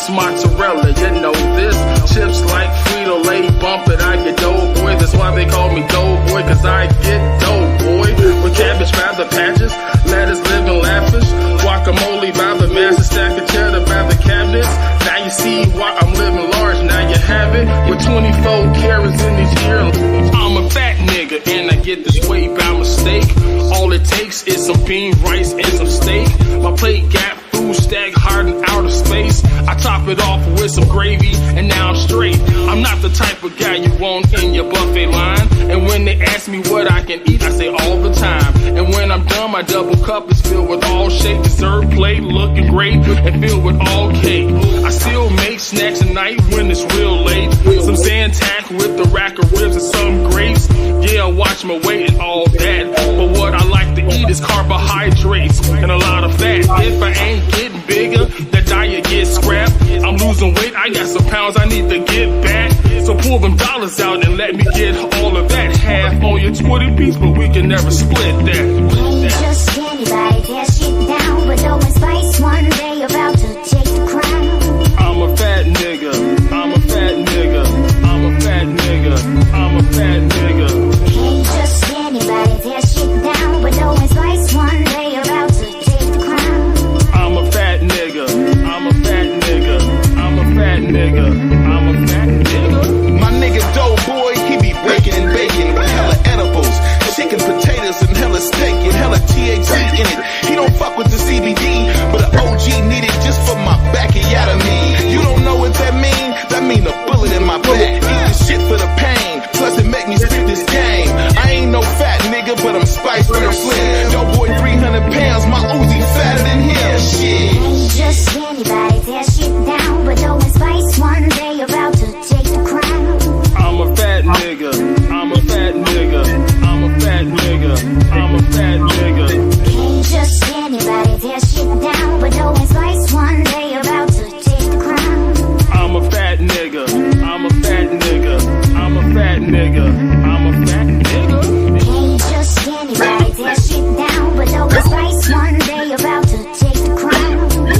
It's mozzarella, you know this. Chips like Frito-Lay, bump it, I get dough boy. That's why they call me dough boy, cause I get dough boy. With cabbage by the patches, lettuce living lavish. Guacamole by the massive stack of cheddar by the cabinets. Now you see why I'm living large, now you have it. With 24 carats in these ears. I'm a fat nigga and I get this weight by mistake. All it takes is some bean, rice, and some steak. My plate got food stacked hard in outer space. I top it off with some gravy and now I'm straight. I'm not the type of guy you want in your buffet line. And when they ask me what I can eat, I say all the time. And when I'm done, my double cup is filled with all shake. Dessert plate looking great and filled with all cake. I still make snacks at night when it's real late. Some Zantac with the rack of ribs and some grapes. Yeah, watch my weight and all that. But what I like to eat is carbohydrates and a lot of fat. If I ain't getting bigger, the diet gets scrapped. I'm losing weight, I got some pounds I need to get back. So pull them dollars out and let me get all of that. Half on your 20 piece, but we can never split that. Ain't just anybody, tear shit down. But Dough and Spice, one day about to take the crown. I'm a fat nigga, I'm a fat nigga, I'm a fat nigga, I'm a fat nigga. Ain't just anybody, tear shit down. But Dough and Spice, one day about to take the crown. I'm a fat nigga, I'm a fat nigga, I'm a fat nigga, I'm a fat nigga. My nigga Dough Boy, he be breaking and baking with hella edibles, chicken, potatoes, and hella steak with hella THC in it. He don't fuck with the CBD, but an OG need it just for my bacchiotomy. You don't know what that mean? That mean a bullet in my back. Eat this shit for the pain, plus it make me spit this game. I ain't no fat nigga, but I'm spiced and I'm slim. Dough Boy 300 pounds, my Uzi fatter than him. Shit. Ain't just anybody, tear shit down. But Dough and Spice, one day about to take the crown. I'm a fat nigga, I'm a fat nigga, I'm a fat nigga, I'm a fat nigga. Ain't just anybody, tear shit down. But Dough and Spice, one day about to take the crown. I'm a fat nigga, I'm a fat nigga, I'm a fat nigga, I'm a fat nigga. Ain't just anybody, tear shit down. But Dough and Spice, one day about to take the crown.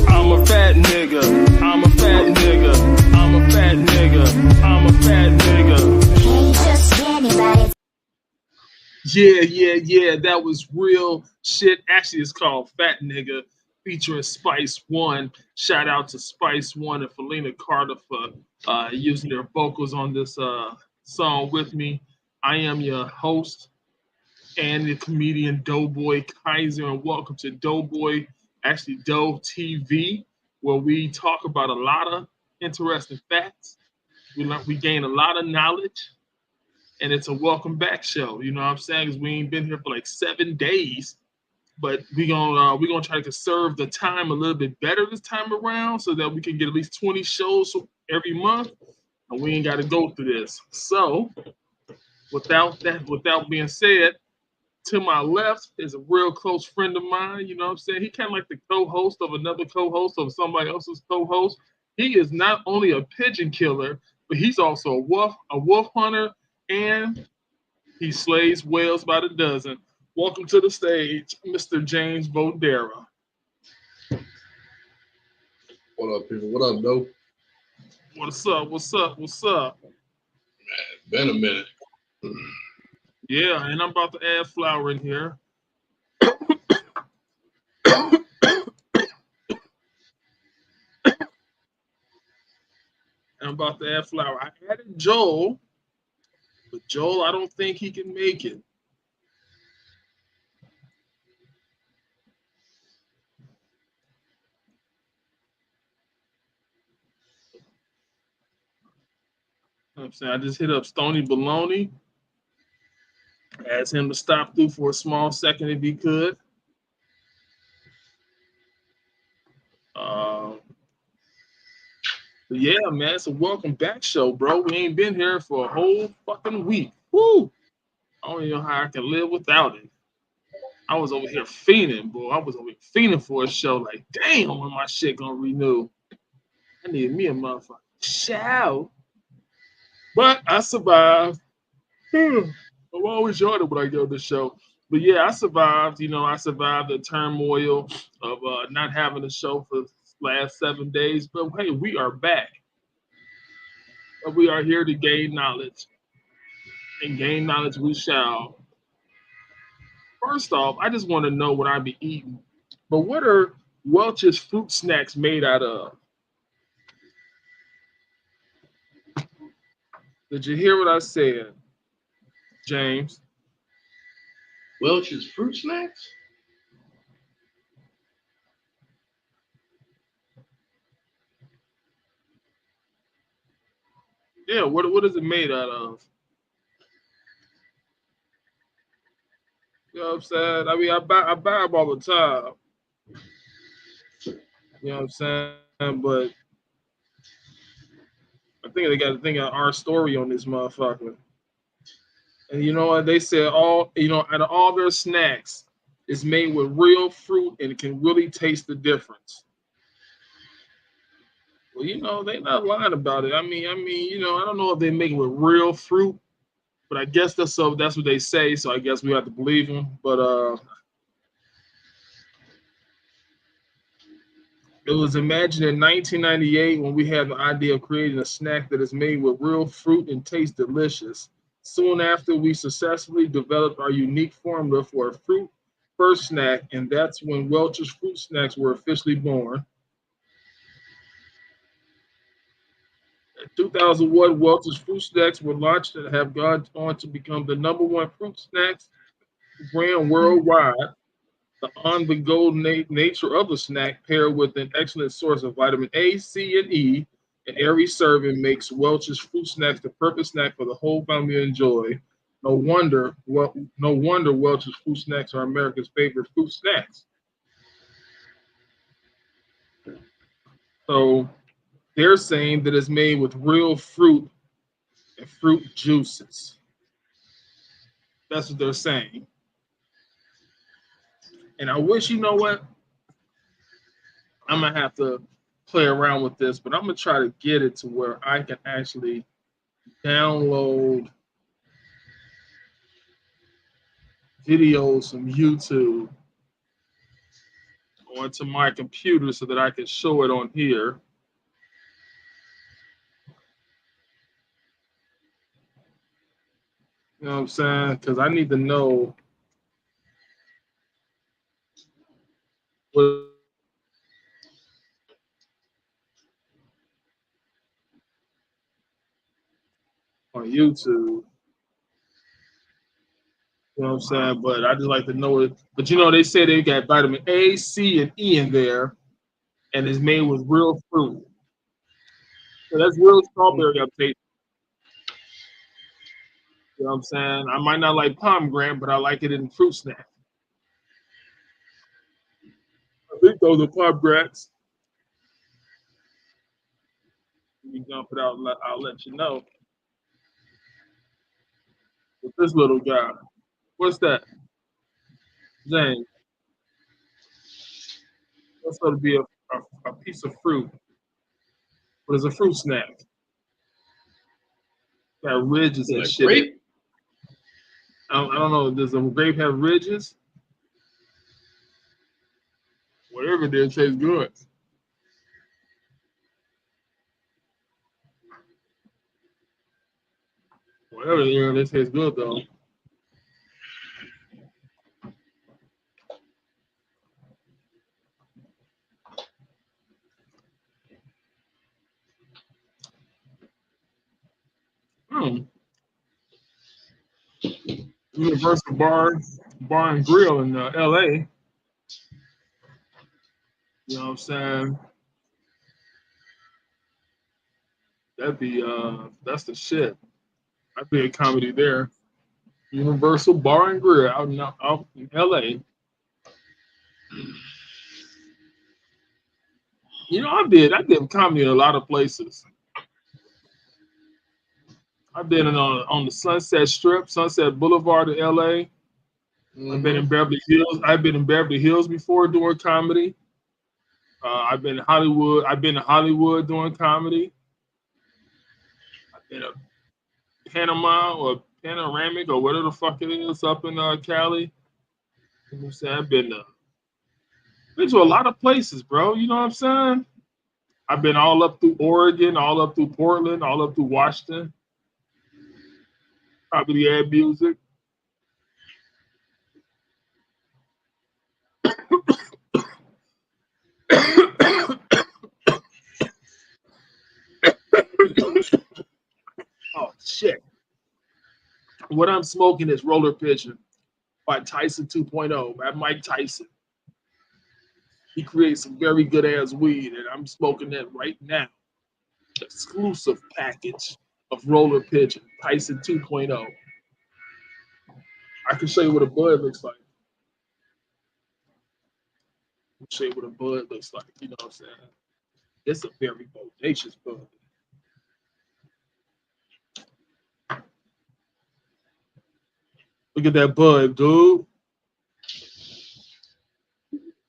I'm a fat nigga, I'm a fat nigga, I'm a fat nigga, I'm a fat nigga. Ain't just anybody. Yeah, that was real shit. Actually, it's called Fat Nigga, featuring Spice One. Shout out to Spice One and Felina Carter for using their vocals on this song with me. I am your host and the comedian Doughboy Kaiser, and welcome to Doughboy, actually Dough TV, where we talk about a lot of interesting facts. We gain a lot of knowledge. And it's a welcome back show, you know what I'm saying? Because we ain't been here for like 7 days, but we're gonna try to conserve the time a little bit better this time around, so that we can get at least 20 shows every month, and we ain't got to go through this. So, without being said, to my left is a real close friend of mine. You know what I'm saying? He kind of like the co-host of another co-host of somebody else's co-host. He is not only a pigeon killer, but he's also a wolf hunter. And he slays whales by the dozen. Welcome to the stage, Mr. James Vodera. What up, people? What up, Dope? What's up? What's up? What's up? Man, been a minute. Yeah, and I'm about to add flour in here. I added Joel. But Joel, I don't think he can make it. I'm saying I just hit up Stony Baloney. Asked him to stop through for a small second if he could. But yeah, man, it's a welcome back show, bro. We ain't been here for a whole fucking week. Woo! I don't even know how I can live without it. I was over here fiending, boy. I was over here fiending for a show. Like, damn, when my shit gonna renew? I need me a motherfucking show. But I survived. I'm always yawning when I go to the show. But yeah, I survived. You know, I survived the turmoil of not having a show for last 7 days, but hey, we are back. But we are here to gain knowledge, and gain knowledge we shall. First off, I just want to know what I be eating. But what are Welch's fruit snacks made out of? Did you hear what I said, James? Welch's fruit snacks? Yeah, what is it made out of? You know what I'm saying? I mean, I buy them all the time. You know what I'm saying? But I think they got to think of our story on this motherfucker. And you know what? They said out of all their snacks, it's made with real fruit and it can really taste the difference. Well, they not lying about it. I mean, I don't know if they make it with real fruit, but I guess that's what they say. So I guess we have to believe them. But it was imagined in 1998 when we had the idea of creating a snack that is made with real fruit and tastes delicious. Soon after, we successfully developed our unique formula for a fruit first snack, and that's when Welch's Fruit Snacks were officially born. In 2001, Welch's Fruit Snacks were launched and have gone on to become the #1 fruit snacks brand worldwide. The on-the-go nature of the snack, paired with an excellent source of vitamin A, C, and E, in every serving makes Welch's Fruit Snacks the perfect snack for the whole family to enjoy. No wonder Welch's Fruit Snacks are America's favorite fruit snacks. So they're saying that it's made with real fruit and fruit juices. That's what they're saying. And I wish, you know what? I'm gonna have to play around with this, but I'm gonna try to get it to where I can actually download videos from YouTube onto my computer so that I can show it on here. You know what I'm saying? Because I need to know what on YouTube. You know what I'm saying? But I just like to know it. But they say they got vitamin A, C, and E in there, and it's made with real fruit. So that's real strawberry uptake. You know what I'm saying? I might not like pomegranate, but I like it in fruit snack. I think those are pomegranates. You dump it out, I'll let you know. With this little guy. What's that? James. That's going to be a piece of fruit. But it's a fruit snack. Got ridges and shit. Grape? I don't know. Does a grape have ridges? Whatever it is, tastes good. Whatever it is, it tastes good though. Universal Bar and Grill in LA. You know what I'm saying? That'd be that's the shit. I'd be a comedy there. Universal Bar and Grill out in LA. I did comedy in a lot of places. I've been on the Sunset Strip, Sunset Boulevard in LA. Mm-hmm. I've been in Beverly Hills. I've been in Beverly Hills before doing comedy. I've been in Hollywood. I've been in Hollywood doing comedy. I've been in Panama or Panoramic or whatever the fuck it is up in Cali. You know what I'm saying? I've been to a lot of places, bro. You know what I'm saying? I've been all up through Oregon, all up through Portland, all up through Washington. Probably add music. Oh shit. What I'm smoking is Roller Pigeon by Tyson 2.0, by Mike Tyson. He creates some very good ass weed, and I'm smoking that right now. Exclusive package of Roller Pigeon, Tyson 2.0. I can show you what a bud looks like. I'll show you what a bud looks like. You know what I'm saying? It's a very bodacious bud. Look at that bud, dude.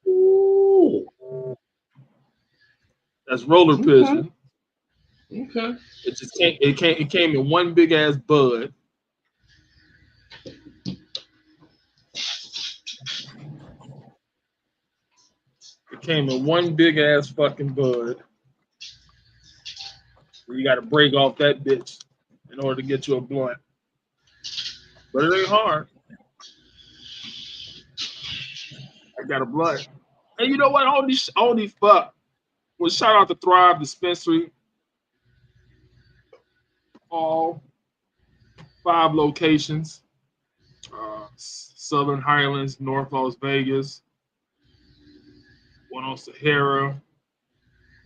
Ooh. That's Roller Pigeon. Okay. It came in one big ass bud. It came in one big ass fucking bud. You got to break off that bitch in order to get you a blunt. But it ain't hard. I got a blunt. And you know what? Only fuck. Well, shout out to Thrive Dispensary. All 5 locations. Southern Highlands, North Las Vegas. One on Sahara.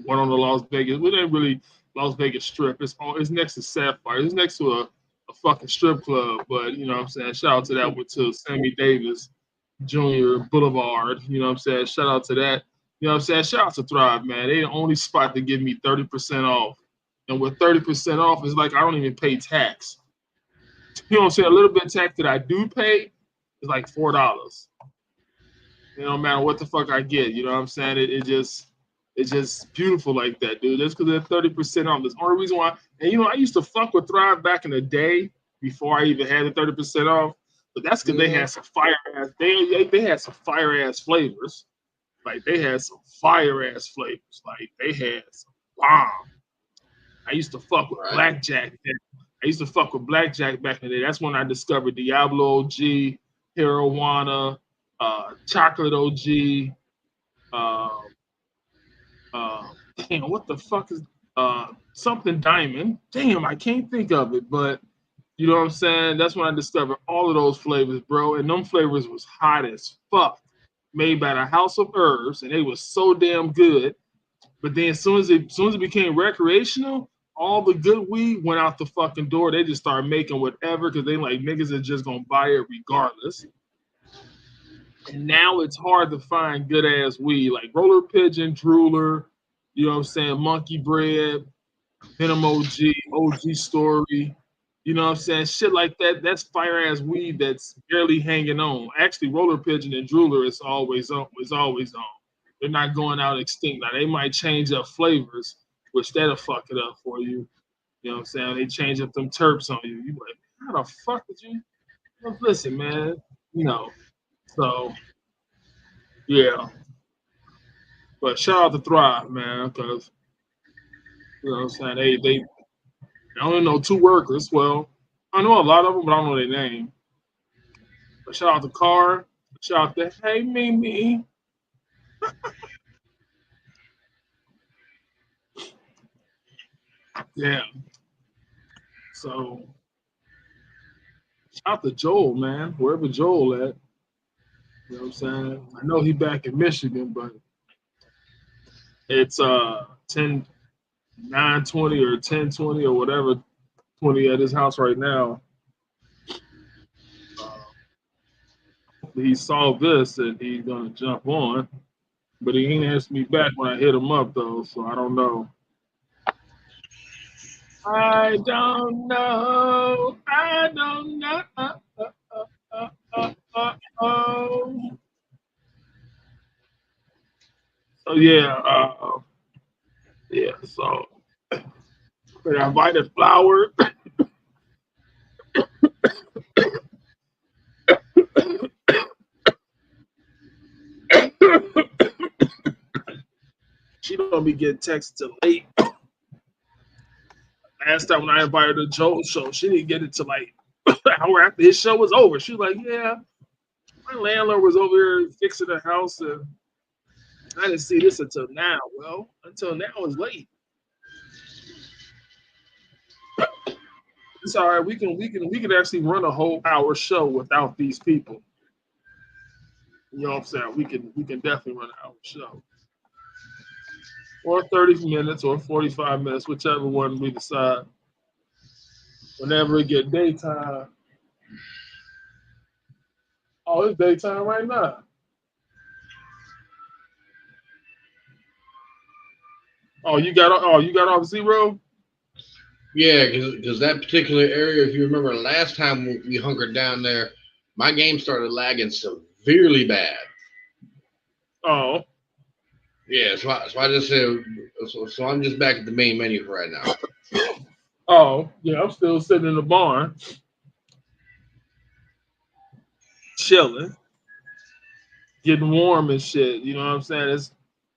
One on the Las Vegas. It ain't really Las Vegas Strip. It's next to Sapphire. It's next to a fucking strip club. But, you know what I'm saying? Shout out to that one too. Sammy Davis Jr. Boulevard. You know what I'm saying? Shout out to that. You know what I'm saying? Shout out to Thrive, man. They the only spot that give me 30% off. And with 30% off, it's like I don't even pay tax. You know what I'm saying? A little bit of tax that I do pay is like $4. You know, no matter what the fuck I get. You know what I'm saying? It's just beautiful like that, dude. Just because they're 30% off. That's the only reason why. And you know, I used to fuck with Thrive back in the day before I even had the 30% off. But that's because they had some fire ass. They had some fire ass flavors. Like they had some fire ass flavors. Like they had some bomb. I used to fuck with Blackjack. I used to fuck with Blackjack back in the day. That's when I discovered Diablo OG, Marijuana, Chocolate OG. Damn, what the fuck is something Diamond? Damn, I can't think of it. But you know what I'm saying? That's when I discovered all of those flavors, bro. And them flavors was hot as fuck. Made by the House of Herbs, and they was so damn good. But then as soon as it became recreational, all the good weed went out the fucking door. They just started making whatever because they like niggas are just gonna buy it regardless. And now it's hard to find good ass weed like Roller Pigeon, Drooler, you know what I'm saying, Monkey Bread, Venom OG, OG Story, you know what I'm saying, shit like that. That's fire ass weed that's barely hanging on. Actually, Roller Pigeon and Drooler is always on. They're not going out extinct. Now they might change up flavors, which that'll fuck it up for you. You know what I'm saying? They change up them terps on you. You like, how the fuck did you? Well, listen, man. You know. So, yeah. But shout out to Thrive, man, because you know what I'm saying. They I only know 2 workers. Well, I know a lot of them, but I don't know their name. But shout out to Carr. Shout out to Hey Mimi. Yeah. So shout out to Joel, man. Wherever Joel at. You know what I'm saying? I know he back in Michigan, but it's 10-9-20 or 10-20 or whatever 20 at his house right now. He saw this and he's gonna jump on, but he ain't asked me back when I hit him up though, so I don't know. I don't know. So yeah. So but I invited Flower. She don't don't be getting texts till late. Last time when I invited her to Joel's show, she didn't get it till like an hour after his show was over. She was like, "Yeah, my landlord was over here fixing the house, and I didn't see this until now." Well, until now is late. It's all right. We can actually run a whole hour show without these people. You know what I'm saying? We can definitely run an hour show. Or 30 minutes or 45 minutes, whichever one we decide. Whenever it get daytime. Oh, it's daytime right now. Oh, you got off zero? Yeah, because that particular area, if you remember last time we hunkered down there, my game started lagging severely bad. Oh. Yeah, so I just said, so I'm just back at the main menu for right now. Oh, yeah, I'm still sitting in the barn. Chilling. Getting warm and shit. You know what I'm saying? It's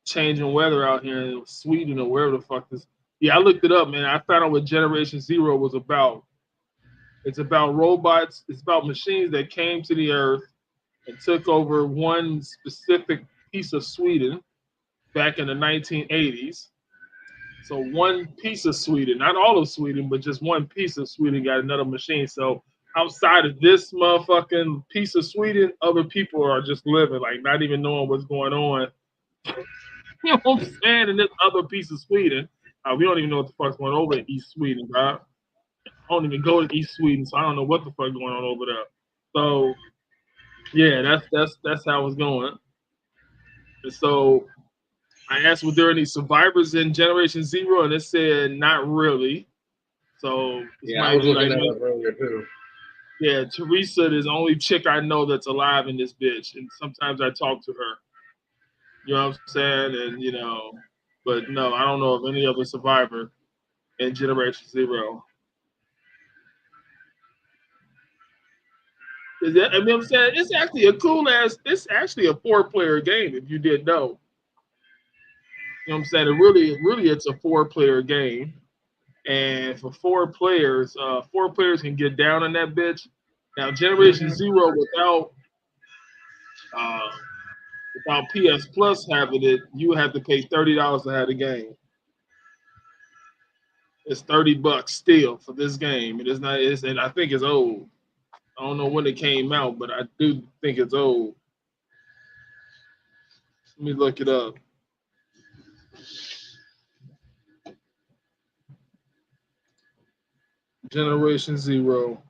changing weather out here in Sweden or wherever the fuck this. Yeah, I looked it up, man. I found out what Generation Zero was about. It's about robots. It's about machines that came to the earth and took over one specific piece of Sweden back in the 1980s. So one piece of Sweden, not all of Sweden, but just one piece of Sweden got another machine. So outside of this motherfucking piece of Sweden, other people are just living, like not even knowing what's going on. You know what I'm saying? In this other piece of Sweden. We don't even know what the fuck's going on over in East Sweden, bro. I don't even go to East Sweden, so I don't know what the fuck going on over there. So, yeah, that's how it's going. And so, I asked, were there any survivors in Generation Zero, and it said not really. So, yeah, I was looking at that earlier too. Yeah, Teresa is the only chick I know that's alive in this bitch, and sometimes I talk to her. You know what I'm saying? And you know. But no, I don't know of any other survivor in Generation Zero. I mean, I'm saying it's actually a cool ass. It's actually a 4-player game if you didn't know. You know what I'm saying? Really, it's a 4-player game, and for 4 players can get down on that bitch. Now, Generation Zero without PS Plus having it, you would have to pay $30 to have the game. It's $30 still for this game. It is not. And I think it's old. I don't know when it came out, but I do think it's old. Let me look it up. Generation Zero.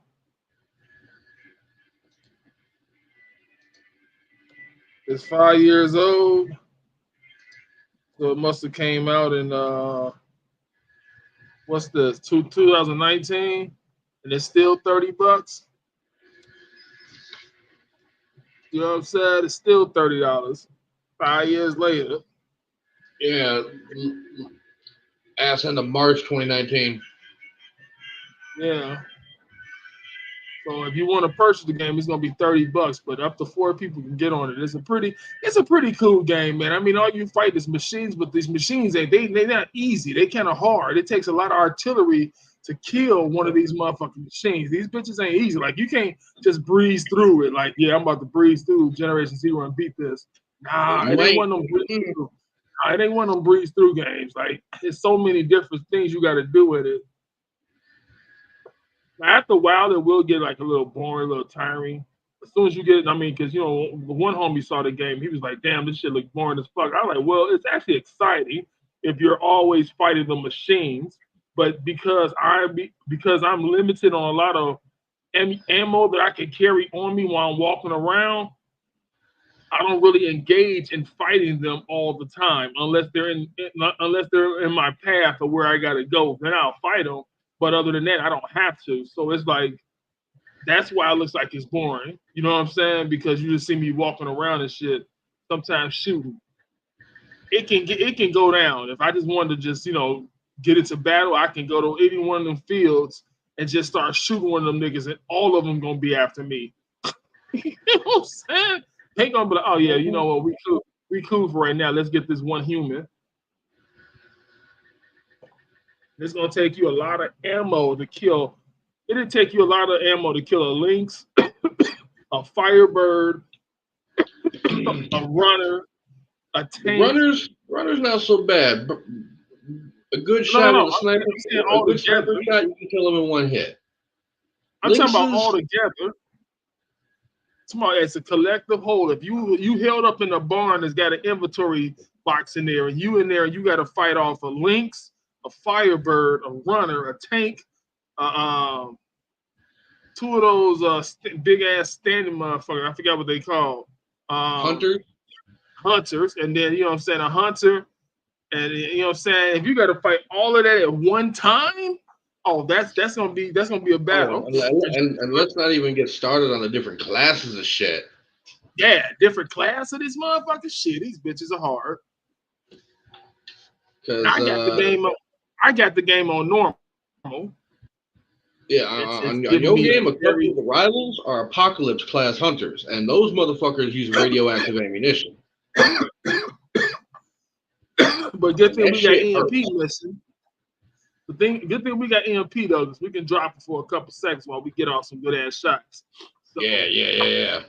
It's 5 years old, so it must have came out in what's this? 2019, and it's still $30. You know what I'm saying? It's still $30. 5 years later. Yeah, as into March 2019. Yeah. So if you want to purchase the game, it's gonna be $30, but up to 4 people can get on it. It's a pretty cool game, man. I mean, all you fight is machines, but these machines they're not easy. They kind of hard. It takes a lot of artillery to kill one of these motherfucking machines. These bitches ain't easy. Like you can't just breeze through it. Like, yeah, I'm about to breeze through Generation Zero and beat this. Nah, it ain't one of them breeze through. Nah, it ain't one of them breeze through games. Like, there's so many different things you got to do with it. After a while, it will get like a little boring, a little tiring. As soon as you get, I mean, because you know, the one homie saw the game, he was like, "Damn, this shit looks boring as fuck." I was like, "Well, it's actually exciting if you're always fighting the machines, but because I'm limited on a lot of ammo that I can carry on me while I'm walking around, I don't really engage in fighting them all the time unless they're in my path of where I gotta go. Then I'll fight them." But other than that, I don't have to. So it's like, that's why it looks like it's boring. You know what I'm saying? Because you just see me walking around and shit, sometimes shooting. It can go down. If I just wanted to just, you know, get into battle, I can go to any one of them fields and just start shooting one of them niggas, and all of them gonna be after me. You know what I'm saying? They gonna be like, oh yeah, you know what, we cool for right now. Let's get this one human. It's gonna take you a lot of ammo to kill. It'll take you a lot of ammo to kill a lynx, a firebird, a runner, a tank. Runners not so bad. A good shot with a sniper, a good sniper shot, you can kill them in one hit. I'm talking about all together. It's a collective whole. If you held up in a barn that's got an inventory box in there, and you in there, and you got to fight off a lynx, a firebird, a runner, a tank, two of those big ass standing motherfuckers. I forgot what they call. Hunters, and then you know what I'm saying, a hunter, and you know what I'm saying. If you got to fight all of that at one time, oh, that's gonna be a battle. And let's not even get started on the different classes of shit. Yeah, different class of this motherfucking shit. These bitches are hard. I got the game on normal. Yeah, on your game, a couple of the rivals are Apocalypse class hunters, and those motherfuckers use radioactive ammunition. But good thing we got EMP missing. Good thing we got EMP though, because we can drop it for a couple seconds while we get off some good ass shots. So, yeah.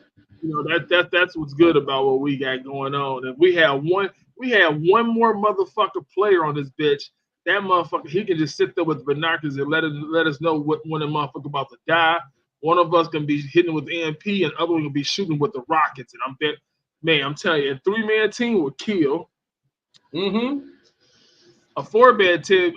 You know that's what's good about what we got going on. And we have one more motherfucker player on this bitch. That motherfucker, he can just sit there with binoculars and let us know when the motherfucker about to die. One of us can be hitting with EMP, and other one can be shooting with the rockets. And I'm telling you, a 3-man team would kill. Mm-hmm. A 4-man team.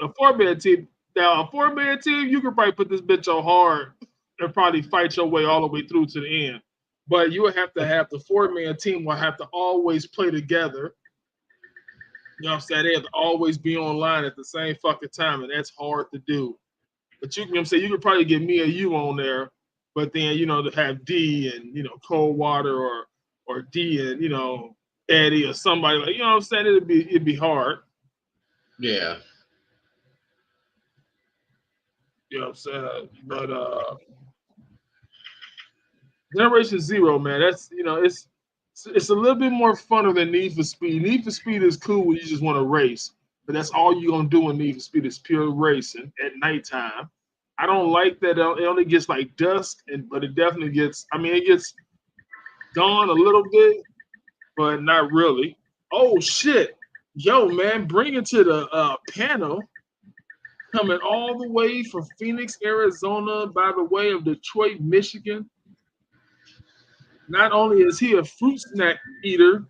Now, a 4-man team, you could probably put this bitch on hard and probably fight your way all the way through to the end. But you would have to have the 4-man team will have to always play together. You know what I'm saying? They have to always be online at the same fucking time, and that's hard to do. But you can say you could probably get me or you on there, but then to have D and Coldwater or D and Eddie or somebody like what I'm saying, it'd be hard. Yeah. You know what I'm saying? But Generation Zero, man, that's it's a little bit more funner than Need for Speed. Need for Speed is cool when you just want to race, but that's all you're gonna do in Need for Speed is pure racing at nighttime. I don't like that it only gets like dusk, but it definitely gets. It gets dawn a little bit, but not really. Oh shit, yo man, bring it to the panel. Coming all the way from Phoenix, Arizona, by the way of Detroit, Michigan. Not only is he a fruit snack eater,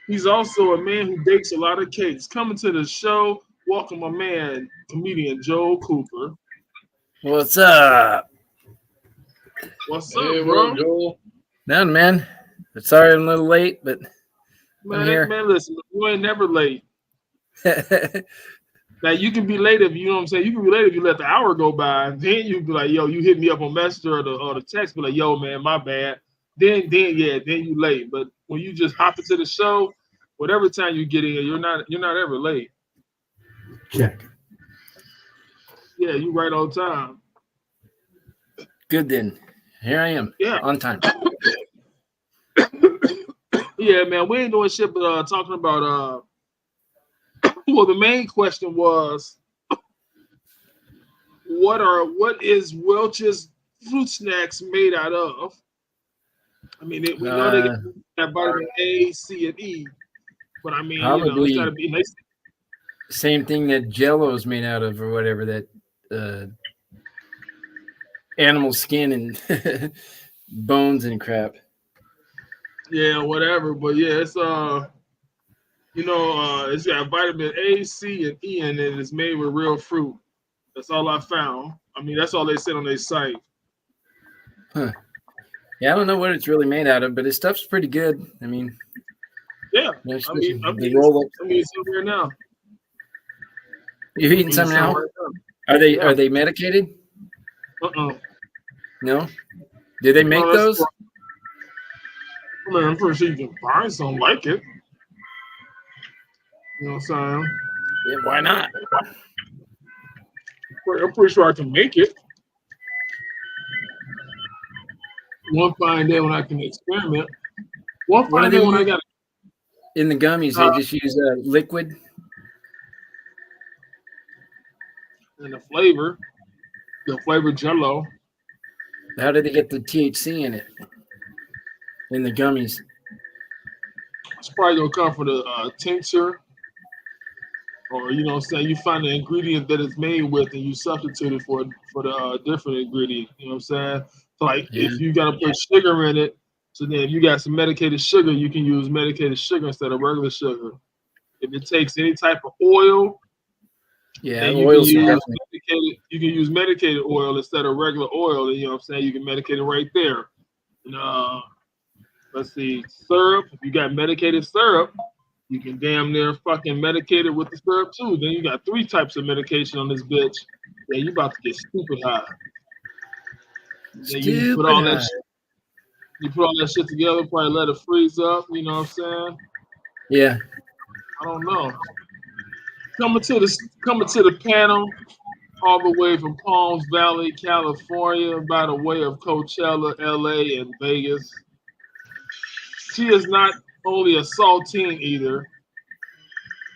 he's also a man who bakes a lot of cakes. Coming to the show, welcome my man, comedian Joel Cooper. What's up? What's up, bro? Joel. Nothing, man. Sorry I'm a little late, but I'm here. Man, listen, you ain't never late. Now you can be late if you know what I'm saying. You can be late if you let the hour go by. Then you be like, yo, you hit me up on Messenger or the text, be like, yo, man, my bad. Then you late. But when you just hop into the show, whatever time you get in, you're not ever late. Check. Yeah, you right on time. Good then. Here I am. Yeah, on time. Yeah, man, we ain't doing shit but talking about well, the main question was what is Welch's fruit snacks made out of? We know they got vitamin A, C, and E, but probably it's gotta be nice. Same thing that Jell-O is made out of, or whatever, that animal skin and bones and crap. Yeah, whatever. But yeah, it's it's got vitamin A, C, and E in it. It's made with real fruit. That's all I found. That's all they said on their site. Huh. Yeah, I don't know what it's really made out of, but his stuff's pretty good. Yeah. The roll-ups. I'm eating some here now. You eating some now? Right Are they medicated? No. Did they make those? I'm pretty sure you can find something like it. You know what I'm saying? Yeah, why not? I'm pretty sure I can make it. One fine day when I can experiment. One fine day when I got in the gummies, they just use liquid. and the flavor Jello. How did they get the THC in it? In the gummies? It's probably gonna come from the tincture, or you know what I'm saying, you find the ingredient that it's made with and you substitute it for the different ingredient. You know what I'm saying? So like if you gotta put sugar in it, so then if you got some medicated sugar, you can use medicated sugar instead of regular sugar. If it takes any type of oil, Yeah, you oils. can use medicated oil instead of regular oil. You know what I'm saying? You can medicate it right there. And let's see, syrup. If you got medicated syrup, you can damn near fucking medicate it with the syrup too. Then you got 3 types of medication on this bitch. Yeah, you about to get stupid high. Then you put all that shit together, probably let it freeze up. You know what I'm saying? Yeah. I don't know. Coming to the panel, all the way from Palms Valley, California, by the way of Coachella, LA, and Vegas. She is not only a saltine eater,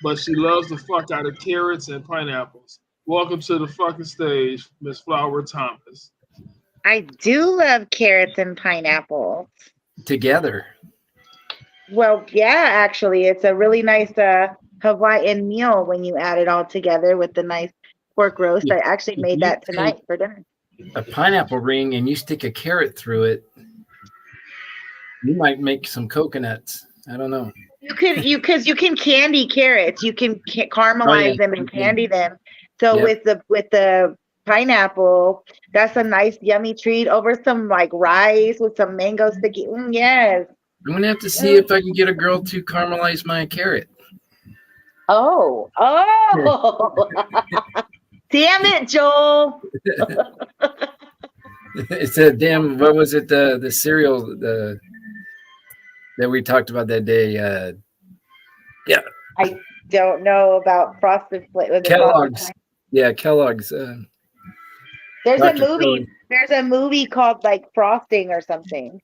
but she loves the fuck out of carrots and pineapples. Welcome to the fucking stage, Miss Flower Thomas. I do love carrots and pineapples. Together. Well, yeah, actually, it's a really nice Hawaiian meal when you add it all together with the nice pork roast. I actually made that tonight for dinner. A pineapple ring and you stick a carrot through it, you might make some coconuts. I don't know. You can candy carrots. You can caramelize them and candy them. So with the pineapple, that's a nice yummy treat over some like rice with some mango sticky. Yes. I'm gonna have to see if I can get a girl to caramelize my carrot. Oh. Damn it, Joel. It's a damn, what was it, the cereal that we talked about that day? Yeah. I don't know about Frosted Flakes. Kellogg's. Yeah, Kellogg's. There's Dr. a movie. Kelly. There's a movie called like Frosting or something.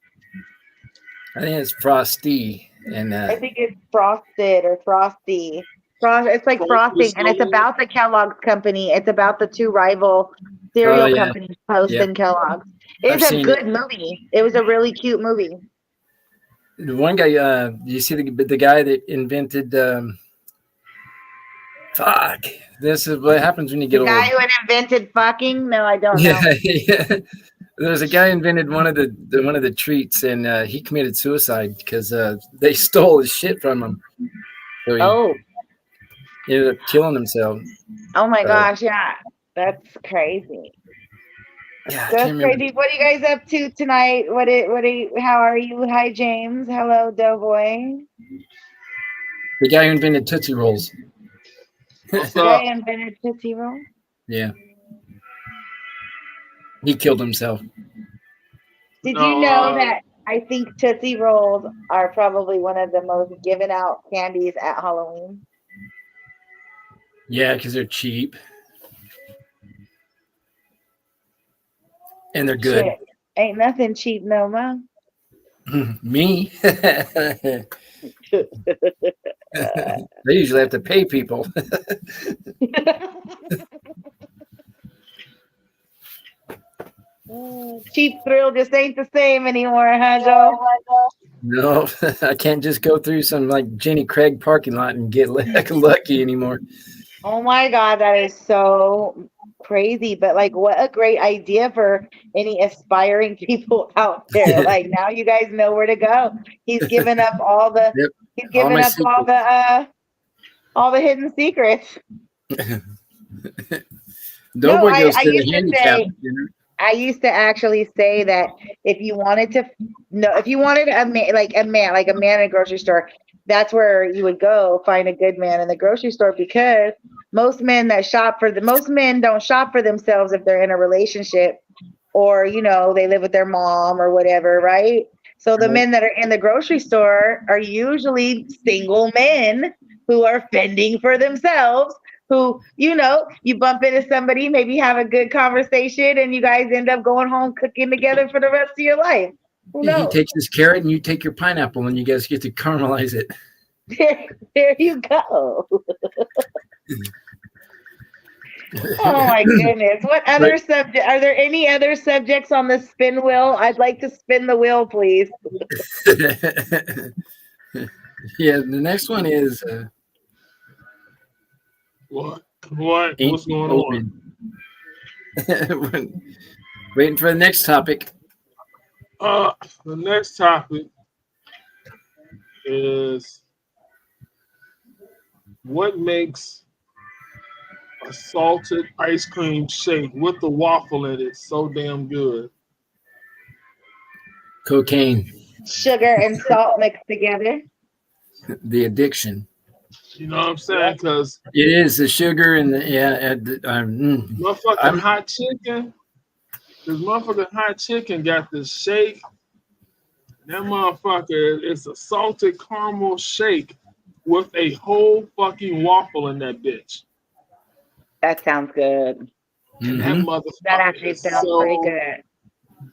I think it's Frosty. And I think it's Frosted or Frosty. It's like frosting, and it's about the Kellogg's company. It's about the 2 rival cereal companies, Post and Kellogg's. It's a good movie. It was a really cute movie. The one guy, you see the guy that invented, fuck, this is what happens when you get old. The guy who invented fucking? No, I don't know. Yeah. There's a guy who invented one of the treats, and he committed suicide because they stole his shit from him. So he ended up killing himself. Oh my gosh, yeah. That's crazy. Yeah, that's crazy. What are you guys up to tonight? How are you? Hi, James. Hello, Doughboy. The guy who invented Tootsie Rolls. The guy who invented Tootsie Roll? Yeah. He killed himself. Did you know that I think Tootsie Rolls are probably one of the most given out candies at Halloween? Yeah, because they're cheap. And they're good. Shit. Ain't nothing cheap no more. Me? They usually have to pay people. Cheap thrill just ain't the same anymore, huh, Joe? No, I can't just go through some like Jenny Craig parking lot and get lucky anymore. Oh my God, that is so crazy. But like, what a great idea for any aspiring people out there. Like now you guys know where to go. He's given up all the he's given up all the hidden secrets. I used to actually say that if you wanted a man in a grocery store, that's where you would go find a good man in the grocery store, because most men don't shop for themselves if they're in a relationship or, they live with their mom or whatever, right? So the men that are in the grocery store are usually single men who are fending for themselves, who, you bump into somebody, maybe have a good conversation, and you guys end up going home cooking together for the rest of your life. Who knows? He takes his carrot and you take your pineapple, and you guys get to caramelize it. There you go. Oh my goodness. What other subject? Are there any other subjects on the spin wheel? I'd like to spin the wheel, please. Yeah, the next one is What? What's going on? Waiting for the next topic. The next topic is what makes a salted ice cream shake with the waffle in it so damn good. Cocaine, Sugar and salt mixed together. the addiction. You know what I'm saying? Because It is the sugar and the motherfucking hot chicken. This motherfucking hot chicken got this shake. That motherfucker is a salted caramel shake with a whole fucking waffle in that bitch. That sounds good. And that motherfucker That actually is sounds so pretty good.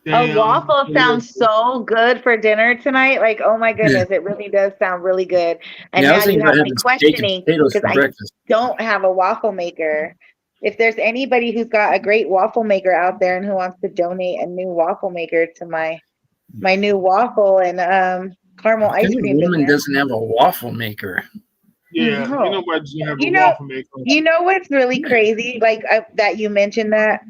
damn A waffle sounds delicious. so good for dinner tonight. Like, oh my goodness, it really does sound really good. And Yeah, I now was you thinking have about me having steak and questioning potatoes because for I breakfast. don't have a waffle maker. If there's anybody who's got a great waffle maker out there and who wants to donate a new waffle maker to my new waffle and caramel What ice kind of cream woman business. doesn't have a waffle maker? Yeah, No. you know what? You have You a know- waffle maker. You know what's really crazy? Like that you mentioned that,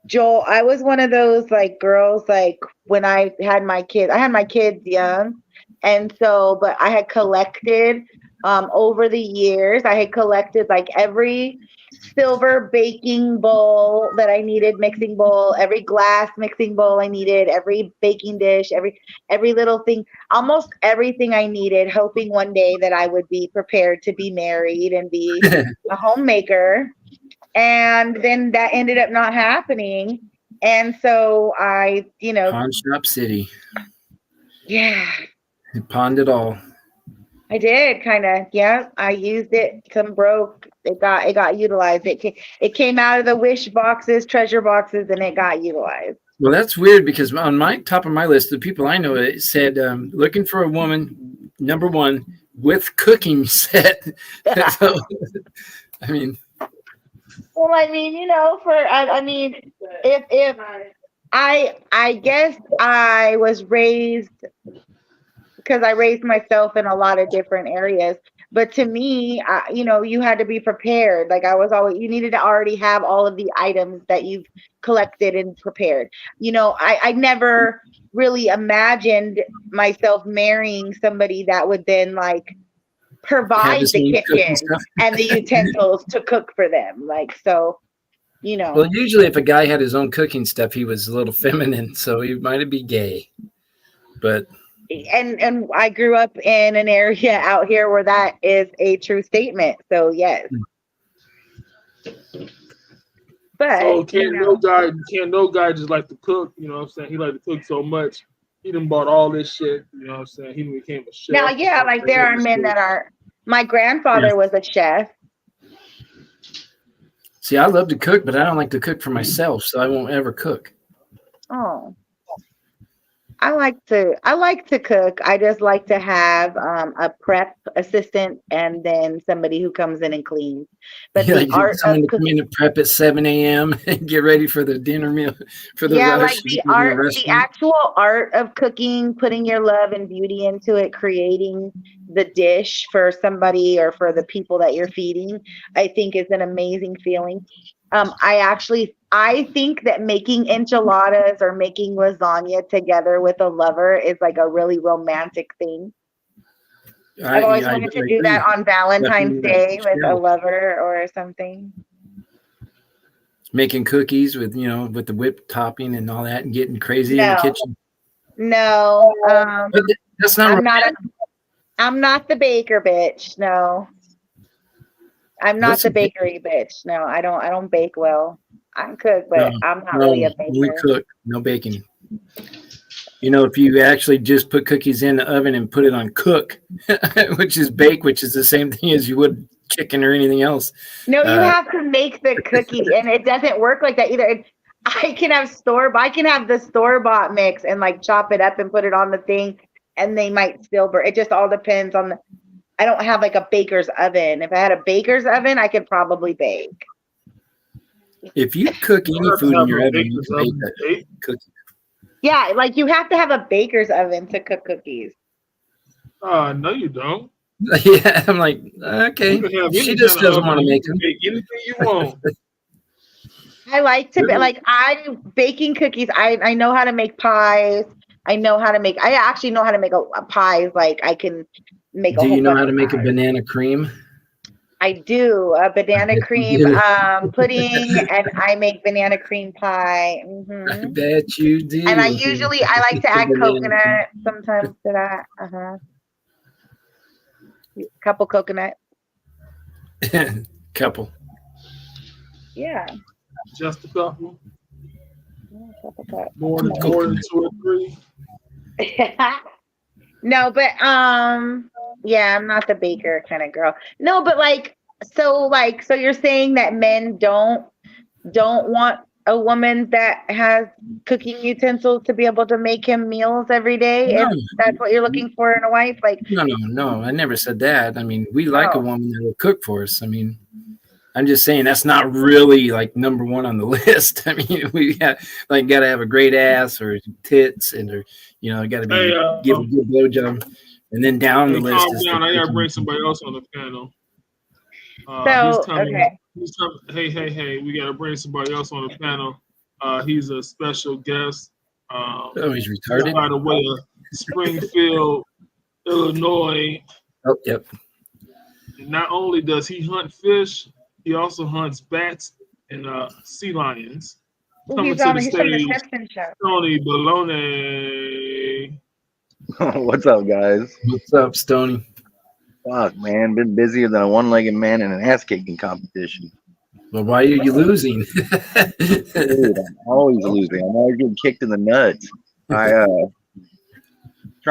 Joel. I was one of those like girls. Like when I had my kids young, and so but I had collected over the years. I had collected like every silver baking bowl that I needed, mixing bowl, every glass mixing bowl I needed, every baking dish, every little thing, almost everything I needed, hoping one day that I would be prepared to be married and be a homemaker. And then that ended up not happening. And so I, Pawn Shop City. yeah, It pawned it all. I did kind of. Yeah, I used it. Some broke. It got utilized. It came out of the wish boxes, treasure boxes, and it got utilized. Well, that's weird because on my top of my list, the people I know, it said looking for a woman, number one, with cooking set. So, I mean, Well, I mean, if I guess I was raised because I raised myself in a lot of different areas. But to me, you had to be prepared. Like you needed to already have all of the items that you've collected and prepared. I never really imagined myself marrying somebody that would then like provide the kitchen and the utensils to cook for them. Like, so, Well, usually if a guy had his own cooking stuff, he was a little feminine, so he might be gay. But and I grew up in an area out here where that is a true statement. So yes. But so no guy just like to cook, you know what I'm saying? He like to cook so much. He done bought all this shit, you know what I'm saying? He became a chef. Now, yeah, like there are men that are. My grandfather was a chef. See, I love to cook, but I don't like to cook for myself, so I won't ever cook. Oh. I like to cook. I just like to have a prep assistant and then somebody who comes in and cleans. But Yeah, the like art someone of to come in to prep at 7 a.m. and get ready for the dinner meal for the rush. Like the actual art of cooking, putting your love and beauty into it, creating the dish for somebody or for the people that you're feeding, I think is an amazing feeling. I think that making enchiladas or making lasagna together with a lover is like a really romantic thing. I've always wanted to do that on Valentine's Day with a lover or something. Making cookies with the whipped topping and all that and getting crazy in the kitchen. No. That's not I'm not the baker bitch. No. I'm not the bakery bitch. No, I don't bake well. I can cook, but I'm not really a baker. We cook, no baking. If you actually just put cookies in the oven and put it on cook, which is bake, which is the same thing as you would chicken or anything else. No, you have to make the cookie, and it doesn't work like that either. I can have the store-bought mix and like chop it up and put it on the thing, and they might still burn. It just all depends on I don't have like a baker's oven. If I had a baker's oven, I could probably bake. If you cook any food in your oven, you can bake that cookie. Yeah, like you have to have a baker's oven to cook cookies. No, you don't. Yeah, I'm like, okay. She just doesn't want to make them. Make anything you want. I like to be like I'm baking cookies. I know how to make pies. I actually know how to make a pies. Like I can make. Do you know how to make a banana cream? I do a banana cream pudding, and I make banana cream pie. Mm-hmm. I bet you do. And I like to add coconut sometimes to that. Couple coconut. Couple. Yeah. Just a couple. Yeah, more than 2 or 3. No, but yeah, I'm not the baker kind of girl. No, but so you're saying that men don't want a woman that has cooking utensils to be able to make him meals every day? No. If that's what you're looking for in a wife? Like No, I never said that. I mean, we like a woman that will cook for us. I mean, I'm just saying that's not really like number one on the list. I mean, we got to have a great ass or tits, and got to be give a good blowjob, and then down the list. Calm down. I gotta bring somebody else on the panel. Hey, we gotta bring somebody else on the panel. He's a special guest. He's retarded. By the way, Springfield, Illinois. Oh, yep. And not only does he hunt fish, he also hunts bats and sea lions. Coming to the stage, Tony Baloney. What's up, guys? What's up, Stoney? Fuck, man. Been busier than a one-legged man in an ass-kicking competition. Well, why are you losing? Dude, I'm always losing. I'm always getting kicked in the nuts. Trying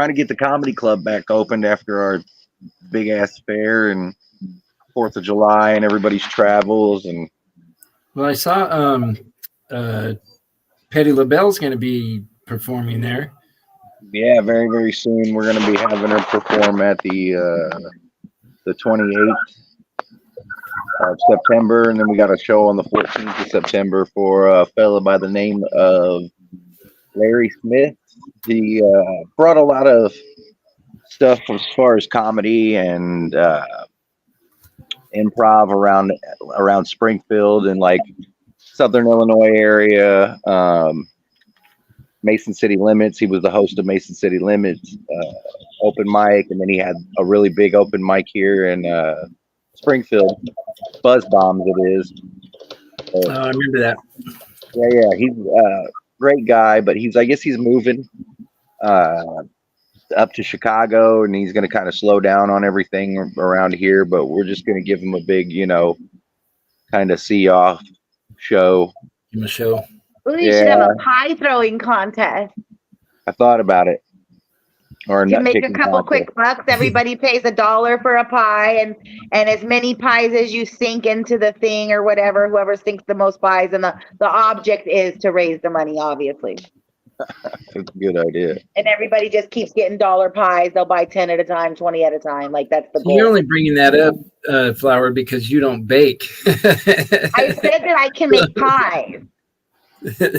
to get the comedy club back opened after our big-ass fair and 4th of July and everybody's travels. And well, I saw Patti LaBelle's going to be performing there. Yeah, very, very soon we're going to be having her perform at the 28th of September, and then we got a show on the 14th of September for a fella by the name of Larry Smith. He brought a lot of stuff as far as comedy and improv around Springfield and like Southern Illinois area. Mason City Limits. He was the host of Mason City Limits open mic, and then he had a really big open mic here in Springfield. Buzz Bombs, it is. I remember that. Yeah, he's a great guy, but I guess he's moving up to Chicago, and he's going to kind of slow down on everything around here. But we're just going to give him a big, kind of see-off show. Give him a show. Ooh, you should have a pie throwing contest. I thought about it. Or you make a couple quick bucks. Everybody pays $1 for a pie, and as many pies as you sink into the thing or whatever. Whoever sinks the most pies, and the object is to raise the money, obviously. That's a good idea. And everybody just keeps getting dollar pies. They'll buy 10 at a time, 20 at a time. Like that's the goal. You're only bringing that up, Flower, because you don't bake. I said that I can make pies.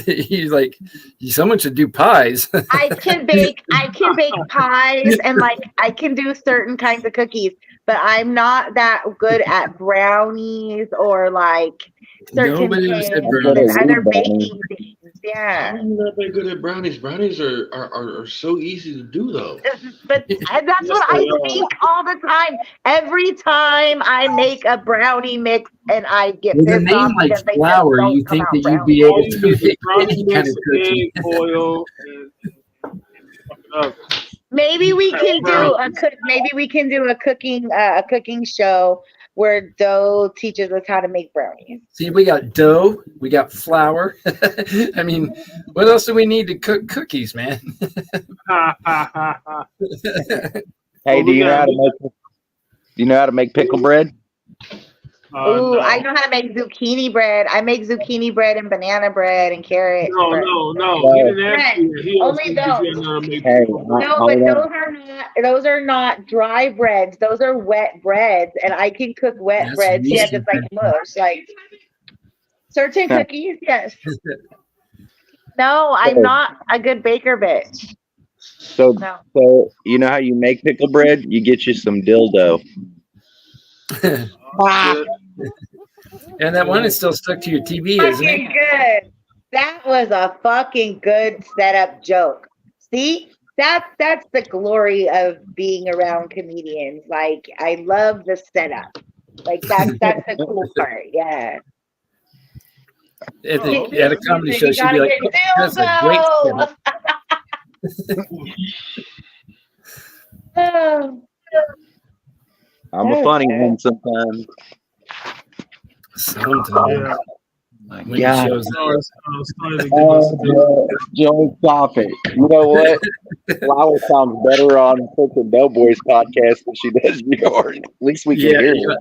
He's like, someone should do pies. I can bake pies, and I can do certain kinds of cookies, but I'm not that good at brownies or certain things and other baking things. Yeah, I'm not that good at brownies. Brownies are so easy to do, though. But that's what I think all the time. Every time I make a brownie mix and I get with a name like Flower, you think that you'd be able to make any kind of cookie. Oil and maybe we can do a cooking show where Doe teaches us how to make brownies. See, we got dough, we got flour. I mean, what else do we need to cook cookies, man? Hey, do you know how to make pickle bread? No. I know how to make zucchini bread. I make zucchini bread and banana bread and carrot. No. He didn't ask you. Only those. No, but those are not dry breads. Those are wet breads, and I can cook wet breads. Yeah, just like mush. Certain cookies, yes. No, I'm not a good baker, bitch. So, No. so you know how you make pickle bread? You get you some dildo. Shit. And that one is still stuck to your TV, isn't it? Fucking good. That was a fucking good setup joke. See? That's the glory of being around comedians. Like, I love the setup. Like, that's the cool part. Yeah. At a comedy show, she'd be like, "Oh, that's a great setup." Oh, I'm a funny one sometimes. Sometimes. Yeah. My When he God. shows No, it's starting to give us a bit. Joey, stop it. You know what? Flower sounds better on freaking Doughboys podcast than she does yours. At least we can hear yeah. it.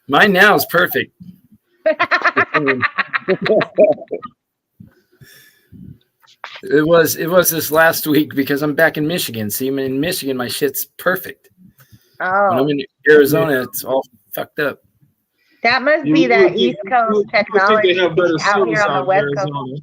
Mine now is perfect. It was this last week because I'm back in Michigan. See, I'm in Michigan, my shit's perfect. When I'm oh. in Arizona, it's all fucked up. That must You be would that think- East you Coast would think technology they have better out here service on the out West in Coast. Arizona.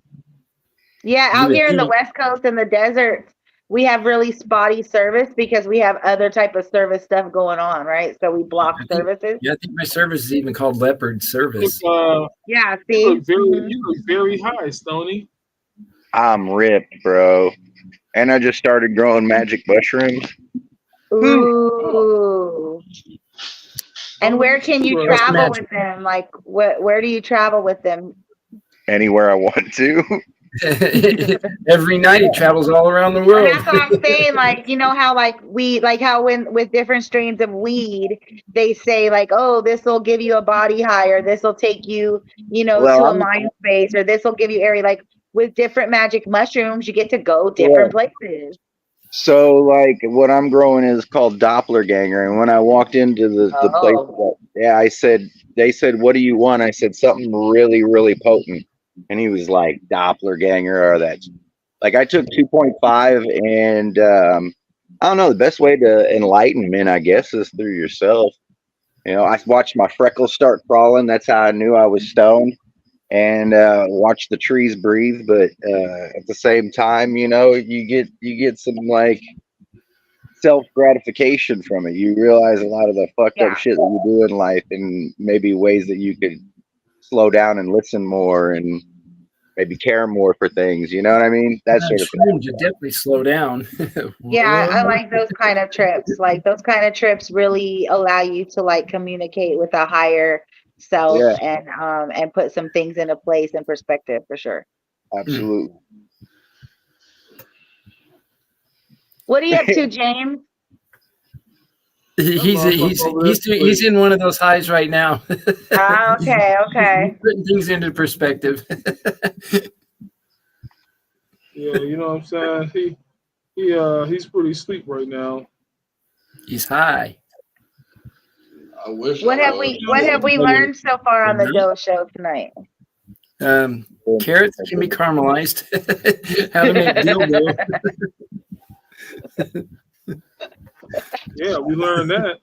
Yeah, out Even- here in the even- West Coast and the desert, we have really spotty service because we have other type of service stuff going on, right? So we block I think- services. Yeah, I think my service is even called Leopard Service. Look, Yeah, you see? look very, Mhm. you look very high, Stoney. I'm ripped, bro. And I just started growing magic mushrooms. Ooh. And where can you Well, that's travel magic. with them? Like, where do you travel with them? Anywhere I want to. Every night he travels all around the And world. that's what I'm saying. Like, you know how how when with different strains of weed, they say like, oh, this will give you a body high, or this will take you, Well, to a I'm- mind space, or this will give you area. Like with different magic mushrooms, you get to go different places. So, like, what I'm growing is called Doppelganger. And when I walked into the Oh. place, they said, what do you want? I said, something really, really potent. And he was like, Doppelganger or that. Like, I took 2.5 and I don't know, the best way to enlightenment, I guess, is through yourself. I watched my freckles start crawling. That's how I knew I was stoned. And watch the trees breathe, but at the same time, you get some like self gratification from it. You realize a lot of the fucked Yeah. up shit that you do in life, and maybe ways that you could slow down and listen more, and maybe care more for things. You know what I mean? That sort of thing. Shrooms, you definitely slow down. Yeah, I like those kind of trips. Like those kind of trips really allow you to like communicate with a higher self Yeah. and put some things into place and perspective for sure. Absolutely. What are you up to, James? He's in one of those highs right now. Ah, okay. Putting things into perspective. Yeah, you know what I'm saying? He's pretty asleep right now. He's high. I wish. What have we learned so far on the Doe Show tonight? Carrots can be caramelized. How to make dildo. Yeah, we learned that.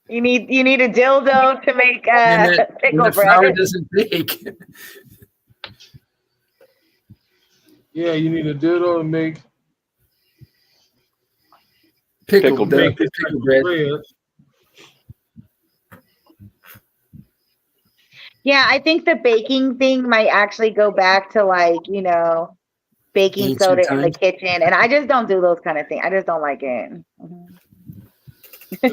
You need a dildo to make And pickle the flour bread. doesn't bake. Yeah, you need a dildo to make Pickle this pickle bread. bread. Yeah, I think the baking thing might actually go back to like, baking Ancient soda in the times. kitchen. And I just don't do those kind of things. I just don't like it.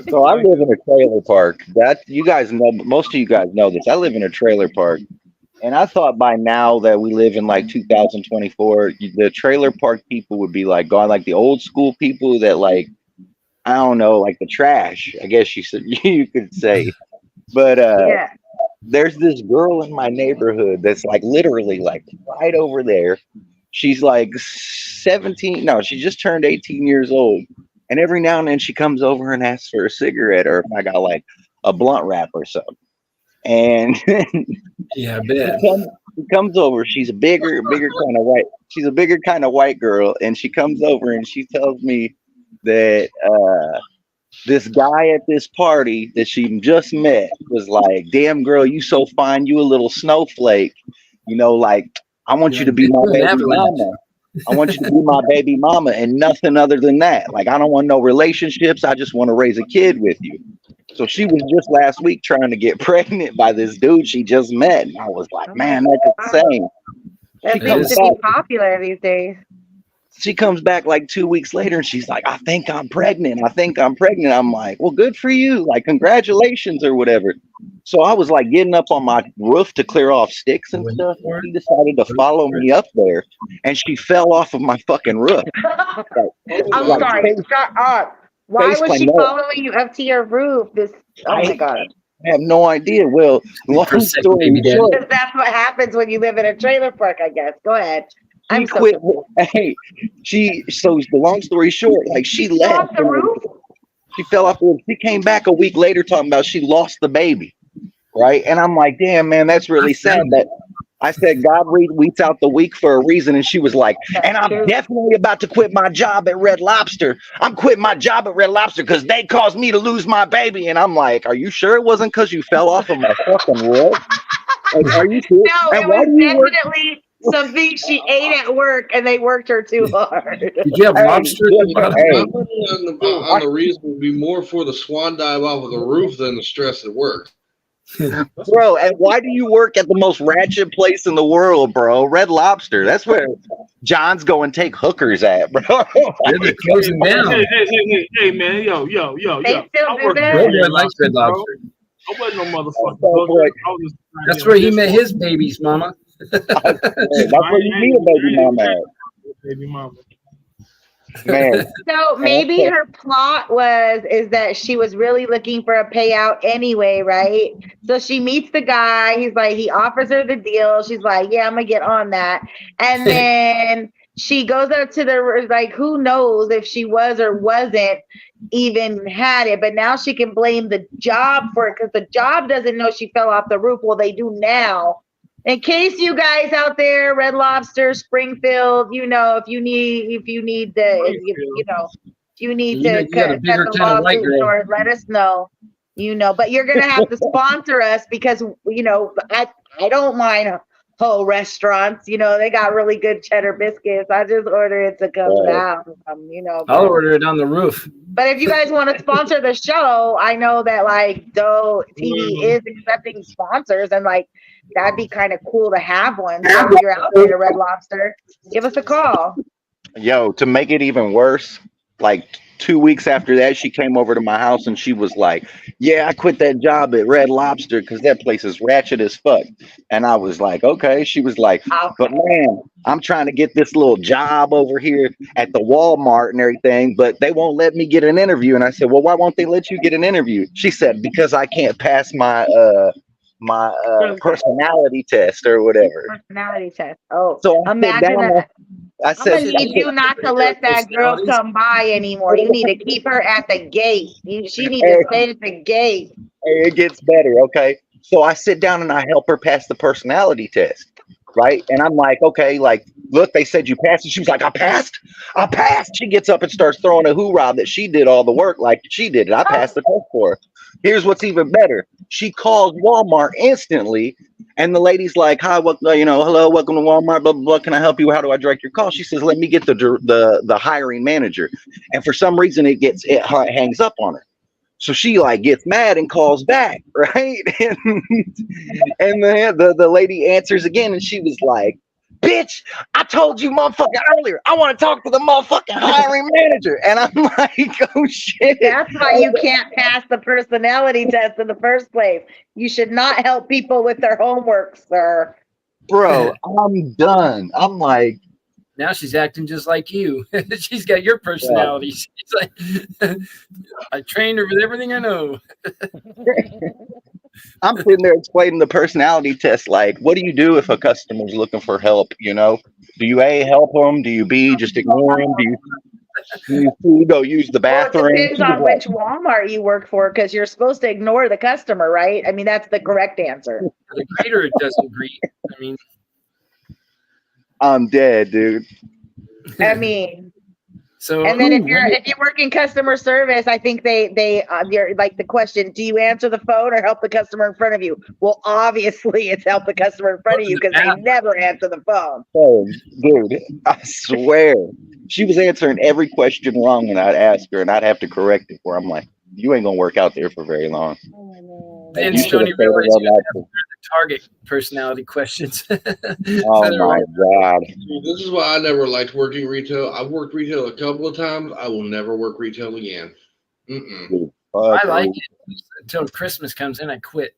So I live in a trailer park. That you guys know, most of you guys know this. I live in a trailer park, and I thought by now that we live in like 2024, the trailer park people would be like gone, like the old school people that like, I don't know, like the trash. I guess you could say, but Yeah. there's this girl in my neighborhood that's like literally like right over there. She's like 17. No, she just turned 18 years old. And every now and then she comes over and asks for a cigarette, or if I got like a blunt wrap or something. And Yeah, I bet. she comes over. She's a bigger kind of white. She's a bigger kind of white girl, and she comes over and she tells me that this guy at this party that she just met was like, "Damn girl, you so fine, you a little snowflake." You know, like, I want you to be my baby mama. I want you to be my baby mama and nothing other than that. Like, I don't want no relationships. I just want to raise a kid with you. So she was just last week trying to get pregnant by this dude she just met. And I was like, man, that's insane. That seems to be popular these days. She comes back like 2 weeks later and she's like, I think I'm pregnant. I'm like, well, good for you. Like, congratulations or whatever. So I was like getting up on my roof to clear off sticks and stuff. And she decided to follow me up there and she fell off of my fucking roof. I'm sorry. Shut up. Why was she following you up to your roof? Oh my God. I have no idea. Well, long story short, that's what happens when you live in a trailer park, I guess. Go ahead. So the long story short, like she left. The roof? She fell off the roof. She came back a week later talking about she lost the baby. Right. And I'm like, damn, man, that's really sad. That I said, God weeds out the weak for a reason. And she was like, and I'm definitely about to quit my job at Red Lobster. I'm quitting my job at Red Lobster because they caused me to lose my baby. And I'm like, are you sure it wasn't because you fell off of my fucking roof? Like, are you sure? No, it was definitely something she ate at work and they worked her too hard. Did you have lobster? On the reason would be more for the swan dive off of the roof than the stress at work. Bro, and why do you work at the most ratchet place in the world, bro? Red Lobster. That's where John's go and take hookers at, bro. They're closing down. Hey, man, yo. They still do that? I like Red Lobster. I wasn't no motherfucker. That's where he met his babies, mama. That's where you meet a baby mama at. Baby mama. Man. So maybe her plot is that she was really looking for a payout anyway, right? So she meets the guy. He's like, he offers her the deal. She's like, yeah, I'm gonna get on that. And then she goes up to the, like, who knows if she was or wasn't even had it, but now she can blame the job for it because the job doesn't know she fell off the roof. Well, they do now. In case you guys out there, Red Lobster, Springfield, you know, if you need to cut the lawsuit short, let us know. You know, but you're gonna have to sponsor us because you know I don't mind whole restaurants. You know, they got really good cheddar biscuits. I just order it to come down. You know, I'll order it on the roof. But if you guys want to sponsor the show, I know that like Doe TV is accepting sponsors and like. That'd be kind of cool to have one. So if you're out there to Red Lobster, give us a call. Yo, to make it even worse, like 2 weeks after that, she came over to my house and she was like, yeah, I quit that job at Red Lobster because that place is ratchet as fuck. And I was like, okay. She was like, but man, I'm trying to get this little job over here at the Walmart and everything, but they won't let me get an interview. And I said, well, why won't they let you get an interview? She said, because I can't pass my personality test or whatever. Personality test. Oh, so imagine that. I said, I'm gonna need you not to let that girl come by anymore. You need to keep her at the gate. She needs to stay at the gate. It gets better, okay? So I sit down and I help her pass the personality test, right? And I'm like, okay, like, look, they said you passed. And she was like, I passed. She gets up and starts throwing a hoorah that she did all the work like she did it. I passed the test for her. Here's what's even better. She calls Walmart instantly, and the lady's like, "Hi, hello, welcome to Walmart. Blah blah blah. Can I help you? How do I direct your call?" She says, "Let me get the hiring manager." And for some reason, it hangs up on her. So she like gets mad and calls back, right? And the lady answers again, and she was like, bitch, I told you motherfucker earlier, I want to talk to the motherfucking hiring manager. And I'm like, oh shit. That's why you can't pass the personality test in the first place. You should not help people with their homework, sir. Bro, I'm done. I'm like, now she's acting just like you. She's got your personality. She's like, I trained her with everything I know. I'm sitting there explaining the personality test. Like, what do you do if a customer's looking for help? You know, do you A, help them? Do you B, just ignore them? Do you go use the bathroom? Well, it depends on which Walmart you work for, because you're supposed to ignore the customer, right? I mean, that's the correct answer. The greeter doesn't greet. I mean, I'm dead, dude. I mean, So And then if you work in customer service, I think you're like the question, do you answer the phone or help the customer in front of you? Well, obviously it's help the customer in front of you because they never answer the phone. Oh, dude, I swear. She was answering every question wrong, and I'd ask her, and I'd have to correct it for her. I'm like, you ain't gonna work out there for very long. and You should Stoney have said it realized on you had that. to answer the target personality questions. Oh my God. This is why I never liked working retail. I've worked retail a couple of times. I will never work retail again. Mm-mm. Dude, I fuck like you. it until Christmas comes in. I quit.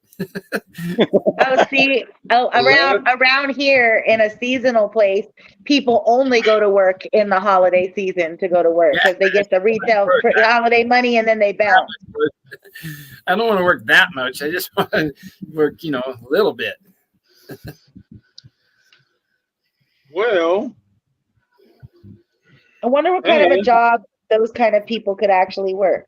Around here in a seasonal place, people only go to work in the holiday season to go to work because they get the retail holiday money and then they bounce. I don't want to work that much. I just want to work, a little bit. Well, I wonder what kind of a job those kind of people could actually work,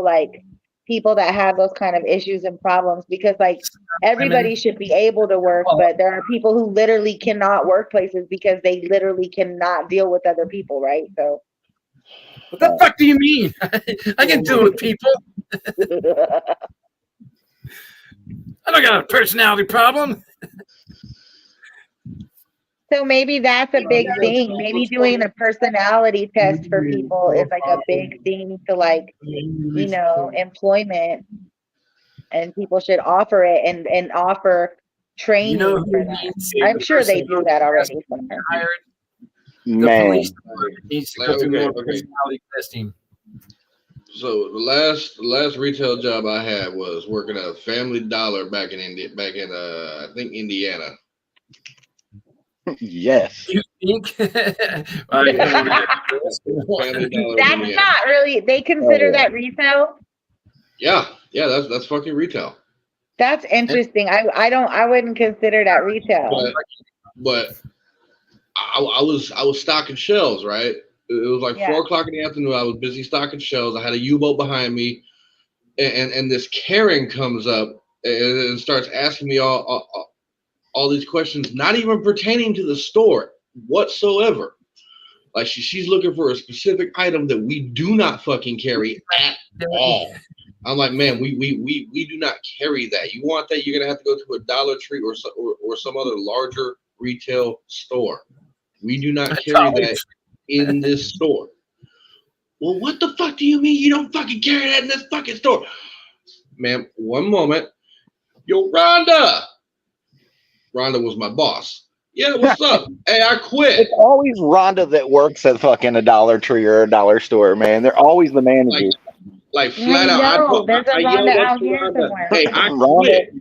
like people that have those kind of issues and problems, because like everybody should be able to work, but there are people who literally cannot work places because they literally cannot deal with other people, right? So what the fuck do you mean? I can deal with people. I don't got a personality problem. So maybe that's a big thing. Maybe doing a personality test for people is like a big thing to like, employment, and people should offer it and offer training for that. I'm sure they do that already. The Man, police needs to go through more personality testing. So the last retail job I had was working at Family Dollar back in I think Indiana. yes. You think? Family Dollar That's Indiana. not really. They consider that retail. Yeah, that's fucking retail. That's interesting. I wouldn't consider that retail. But I was stocking shelves, right? It was like 4 o'clock in the afternoon. I was busy stocking shelves. I had a U-boat behind me, and this Karen comes up and starts asking me all these questions, not even pertaining to the store whatsoever. Like she's looking for a specific item that we do not fucking carry at all. I'm like, man, we do not carry that. You want that? You're gonna have to go to a Dollar Tree or some other larger retail store. We do not carry that in this store. Well, what the fuck do you mean you don't fucking carry that in this fucking store? Ma'am, one moment. Yo, Rhonda was my boss. Yeah, what's up? Hey, I quit. It's always Rhonda that works at fucking a Dollar Tree or a dollar store, man. They're always the managers. Like flat out. There's a Rhonda out here somewhere. Hey, I quit.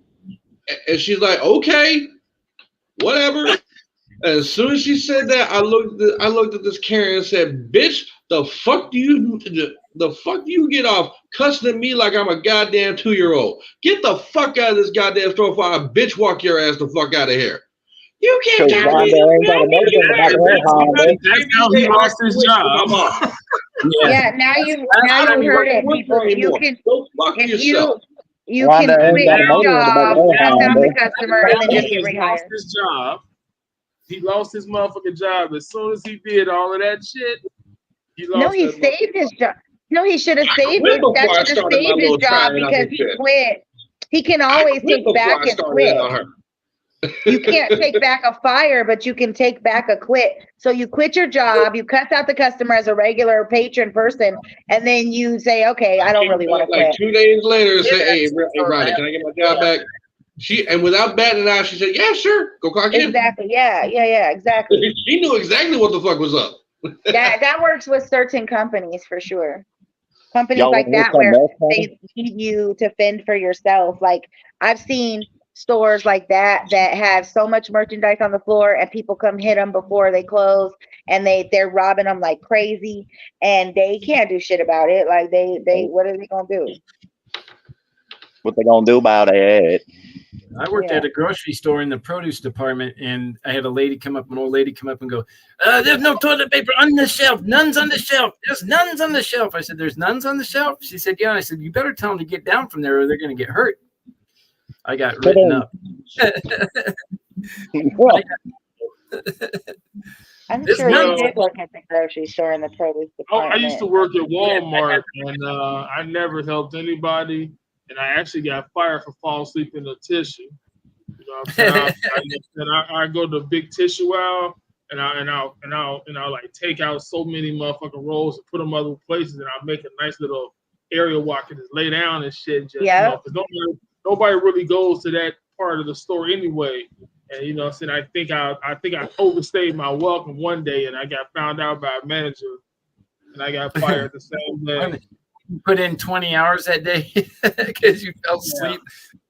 And she's like, okay, whatever. And as soon as she said that, I looked at this Karen and said, bitch, the fuck do you get off cussing at me like I'm a goddamn 2-year-old? Get the fuck out of this goddamn store before I bitch walk your ass the fuck out of here. You can't tell me. That's how he lost his job. Yeah, now you heard it, people. You can quit your job, pass down the customer, and then just get rehired. His job. He lost his motherfucking job as soon as he did all of that shit. He saved his job. No, he should have saved his job because he quit. He can always take back and quit. You can't take back a fire, but you can take back a quit. So you quit your job, you cuss out the customer as a regular patron person, and then you say, okay, I don't really want to quit. Like 2 days later, say, hey, Ronnie, can I get my job back? And without batting an eye, she said, yeah, sure, go clock in. Exactly, yeah, exactly. She knew exactly what the fuck was up. that works with certain companies for sure. Companies like that where they need you to fend for yourself. Like I've seen stores like that have so much merchandise on the floor and people come hit them before they close and they're robbing them like crazy and they can't do shit about it. Like they what are they gonna do? What they gonna do about it? I worked at a grocery store in the produce department, and I had an old lady come up and go, there's no toilet paper on the shelf. None's on the shelf. There's none's on the shelf. I said, there's none's on the shelf? She said, yeah. And I said, you better tell them to get down from there or they're going to get hurt. I got written up. I I'm This sure month- you did work at the grocery store in the produce Oh, department. I used to work at Walmart, and I never helped anybody. And I actually got fired for falling asleep in the tissue. You know what I'm saying? I go to Big Tissue Aisle, and I'll like take out so many motherfucking rolls and put them other places, and I'll make a nice little area where I can just lay down and shit. Just, Yeah. Because nobody really goes to that part of the store anyway. And you know what I'm saying? I think I overstayed my welcome one day, and I got found out by a manager, and I got fired the same day. You put in 20 hours that day because you fell asleep.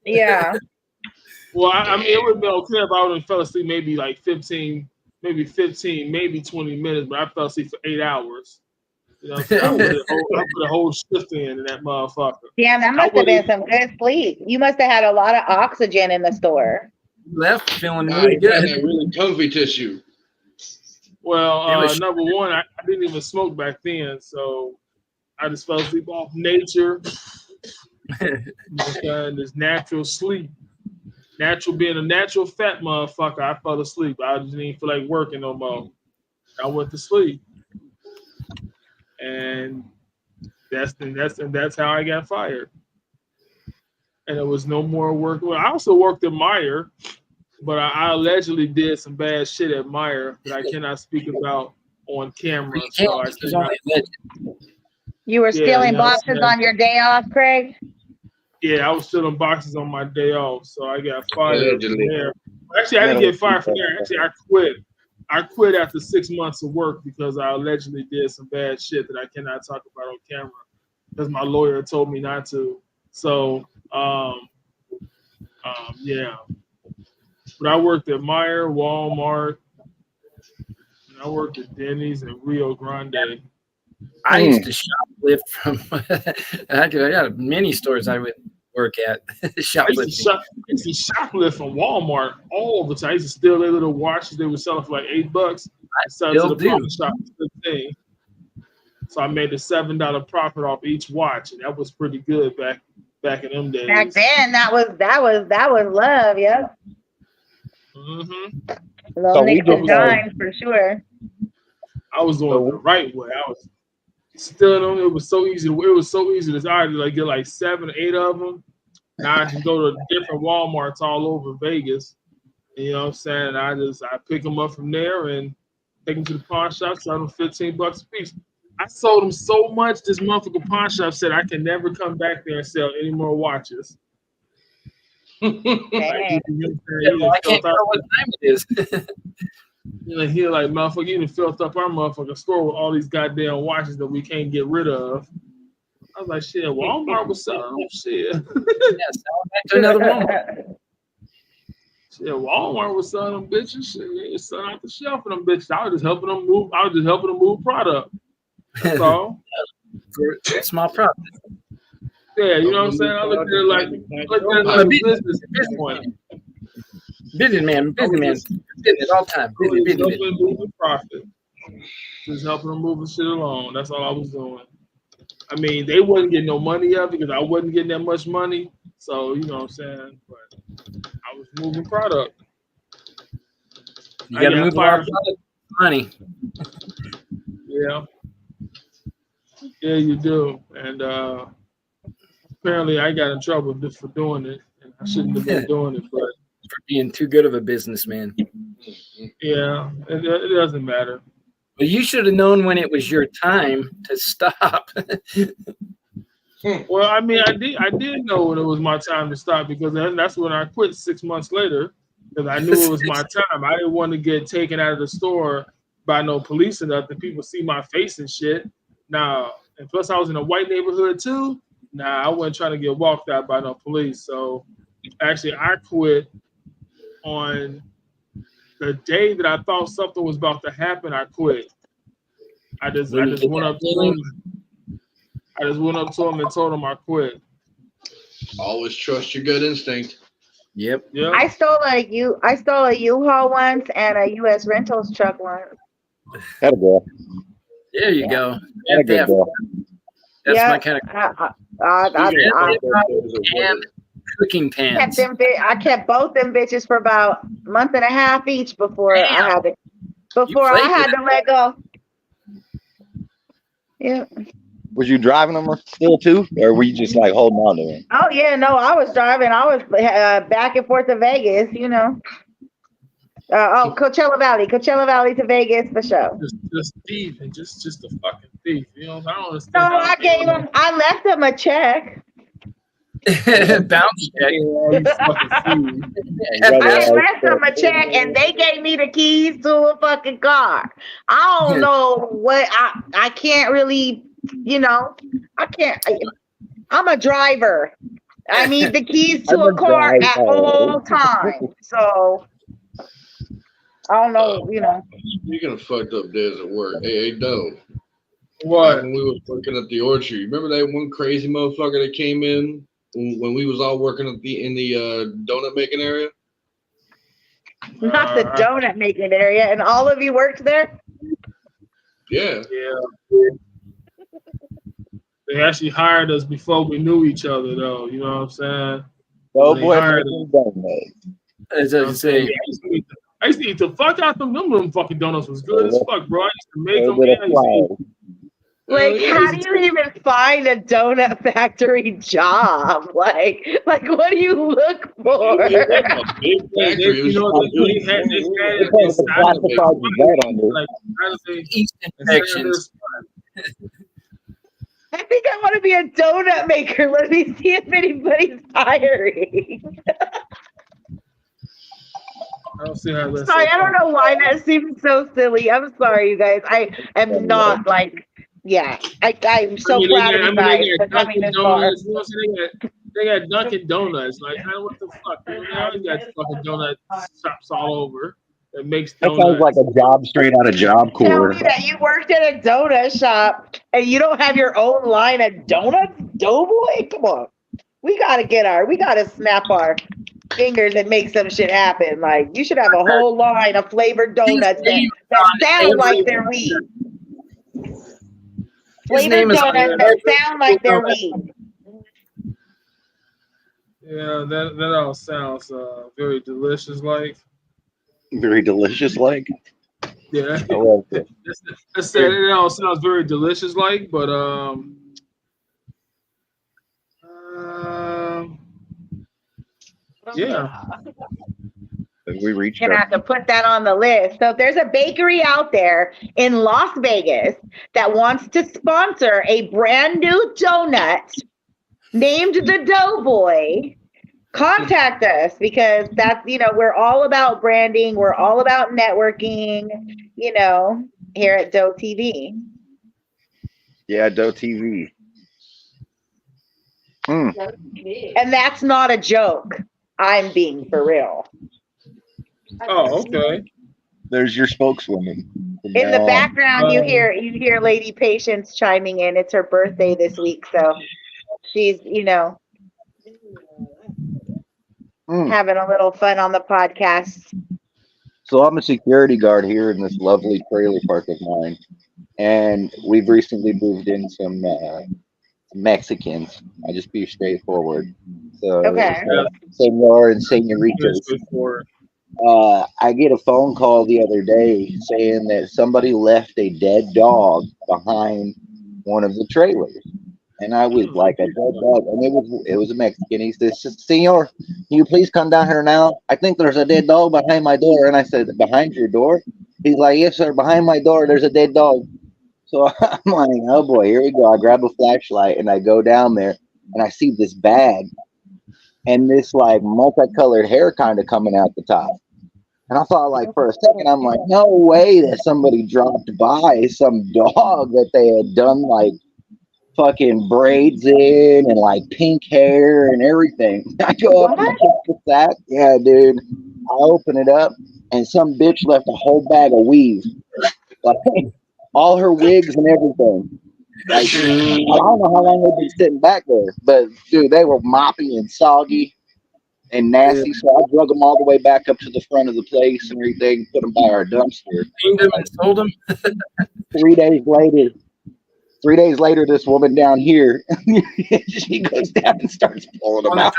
Yeah. Well, I mean, it would have been okay if I would have fell asleep maybe like 15, maybe 20 minutes, but I fell asleep for 8 hours. You know what I'm saying? I put a whole shift in that motherfucker. Damn, that must have been some good sleep. You must have had a lot of oxygen in the store. Left feeling Nah, really you got good. that really comfy tissue. Well, It was- number one, I didn't even smoke back then, so I just fell asleep off nature. This natural sleep. Natural being a natural fat motherfucker, I fell asleep. I just didn't feel like working no more. I went to sleep. And that's how I got fired. And there was no more work. Well, I also worked at Meijer, but I allegedly did some bad shit at Meijer that I cannot speak about on camera. So I cannot, You were stealing you know, boxes so- on your day off, Craig? yeah, I was stealing boxes on my day off, so I got fired from Allegedly. there. Actually, I didn't get fired from there. Actually, I quit. I quit after 6 months of work because I allegedly did some bad shit that I cannot talk about on camera because my lawyer told me not to. So, yeah. But I worked at Meijer, Walmart, and I worked at Denny's and Rio Grande. I used to shoplift from. I got many stores I would work at. Shoplifting. I used to shoplift from Walmart all the time. I used to steal their little watches they would sell for like $8. I sell still to the do. pawn shop for $15. So I made a $7 profit off each watch, and that was pretty good back in them days. Back then, that was love, yeah. Mm-hmm. Low So we nickel just, dime for sure. I was doing it the right way. I was stealing them. It was so easy. It was so easy to like get like 7 or 8 of them. Now I can go to different Walmarts all over Vegas. You know what I'm saying? I pick them up from there and take them to the pawn shop, sell them $15 a piece. I sold them so much. This motherfucker pawn shop said I can never come back there and sell any more watches. Dang. Well, I can't tell what time it is. You know, he like, motherfucker, you done filled up our motherfucking store with all these goddamn watches that we can't get rid of. I was like, shit, Walmart was selling them. Shit. Yeah, sell it back to another Walmart. Shit, Walmart was selling them bitches. Shit, they was selling out the shelf for them bitches. I was just helping them move product. That's all. For small profit. Yeah, you know what I'm saying? I look at it like a business at this point. Businessman, business all the time. Just Business. helping them move the profit. Just helping them move the shit along. That's all I was doing. I mean, they wasn't getting no money up because I wasn't getting that much money. So, you know what I'm saying? But I was moving product. You got to move a lot of money. Yeah. Yeah, you do. And apparently I got in trouble just for doing it. And I shouldn't have been doing it, but For being too good of a businessman. yeah, it doesn't matter. Well, you should have known when it was your time to stop. Well, I mean, I did know when it was my time to stop because that's when I quit 6 months later because I knew it was my time. I didn't want to get taken out of the store by no police or nothing. People see my face and shit. Nah, and plus I was in a white neighborhood too. Nah, I wasn't trying to get walked out by no police. So actually, I quit on the day that I thought something was about to happen. I quit. I just went up to him. I just went up to him and told him I quit. Always trust your gut instinct. Yep. Yeah. I stole a U-Haul once and a U.S. Rentals truck once. Had a go. There you go. Had a good go. That's Yeah. my kind of and cooking pans. I kept both them bitches for about a month and a half each before I had to before I had to let go. Yeah. Was you driving them still too, or were you just like holding on to them? Oh yeah, no, I was driving. I was back and forth to Vegas, you know. Coachella Valley to Vegas for sure. Just thief and just a fucking thief. You know, I don't understand. No, I left him a check. Bounce check. I left them a check and they gave me the keys to a fucking car. I don't know what I can't really, you know, I'm a driver. I need the keys to a car at all times. So I don't know, you know. You're gonna fucked up days at work. Hey, Doe. What? When we was working at the orchard, remember that one crazy motherfucker that came in when we was all working in the donut making area? Not the donut making area, and all of you worked there? Yeah. They actually hired us before we knew each other, though. You know what I'm saying? Oh boy, as I say, I used to eat the fuck out them. Them fucking donuts was good as fuck, bro. I used to make them. Like, how do you even find a donut factory job? Like what do you look for? You know, they had this yeast infections. I think I want to be a donut maker. Let me see if anybody's hiring. I don't see how that's sorry, I don't know why that seems so silly. I'm sorry, you guys. I am not like, I'm so proud of you guys for coming this far. They got Dunkin' Donuts. Like, what the fuck? They always got fucking donut shops all over that makes donuts. That sounds like a job straight out of Job Corps. Tell me that you worked at a donut shop and you don't have your own line of donuts, Doughboy? Come on. We gotta snap our fingers and make some shit happen. Like, you should have a whole line of flavored donuts that sound like they're weed. Flavored donuts that sound like they're weed. Yeah, that all sounds very delicious like. Very delicious like? Yeah. I love it. It all sounds very delicious like, but yeah. We reached Gonna have to put that on the list. So if there's a bakery out there in Las Vegas that wants to sponsor a brand new donut named the Doughboy, contact us, because that's, you know, we're all about branding, we're all about networking, you know, here at Doe TV. Yeah, Doe TV. And that's not a joke. I'm being for real. Oh, okay. There's your spokeswoman. In the background, you hear Lady Patience chiming in. It's her birthday this week, so she's, you know, having a little fun on the podcast. So I'm a security guard here in this lovely trailer park of mine, and we've recently moved in some Mexicans. I'll just be straightforward. So, okay. Senor and Senoritas. I get a phone call the other day saying that somebody left a dead dog behind one of the trailers. And I was like, a dead dog. And it was a Mexican. He says, Senor, can you please come down here now? I think there's a dead dog behind my door. And I said, behind your door? He's like, yes, sir, behind my door, there's a dead dog. So I'm like, oh boy, here we go. I grab a flashlight and I go down there and I see this bag and this like multicolored hair kind of coming out the top. And I thought, like, for a second, I'm like, no way that somebody dropped by some dog that they had done like fucking braids in and like pink hair and everything. I go up and check the sack. Yeah, dude. I open it up and some bitch left a whole bag of weave. Like, all her wigs and everything. Like, I don't know how long they've been sitting back there, but dude, they were moppy and soggy and nasty. So I drug them all the way back up to the front of the place and everything, put them by our dumpster. Cleaned them and sold them. 3 days later, this woman down here, she goes down and starts pulling them out.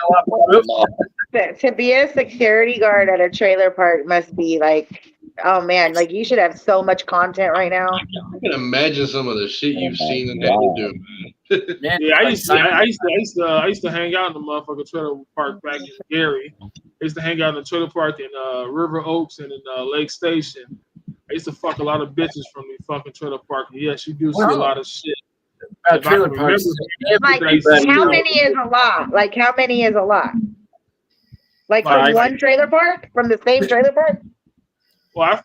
To be a security guard at a trailer park must be like Oh man, like you should have so much content right now. I can imagine some of the shit you've seen and had to do, man. Man, Yeah, I like used Simon- to hang out in the motherfucking trailer park back in Gary. I used to hang out in the trailer park in River Oaks and in Lake Station. I used to fuck a lot of bitches from the fucking trailer park. And yes, you do see a lot of shit. trailer parks. Like how many is a lot? Like how many is a lot? Like from one trailer park? From the same trailer park? Well, I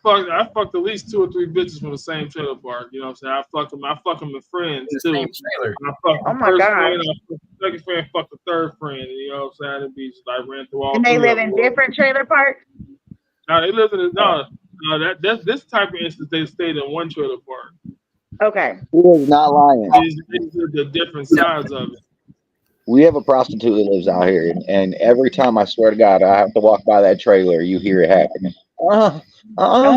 fucked at least 2 or 3 bitches from the same trailer park. You know what I'm saying? I fuck them with friends too. Oh my god! Friend, I fuck the second friend, fuck the third friend. You know what I'm saying? It'd be just, I ran through all. And they live in different trailer parks. No, they live in that's this type of instance. They stayed in one trailer park. Okay. He is not lying. These are the different sides of it. We have a prostitute that lives out here, and every time I swear to God, I have to walk by that trailer, you hear it happening. Oh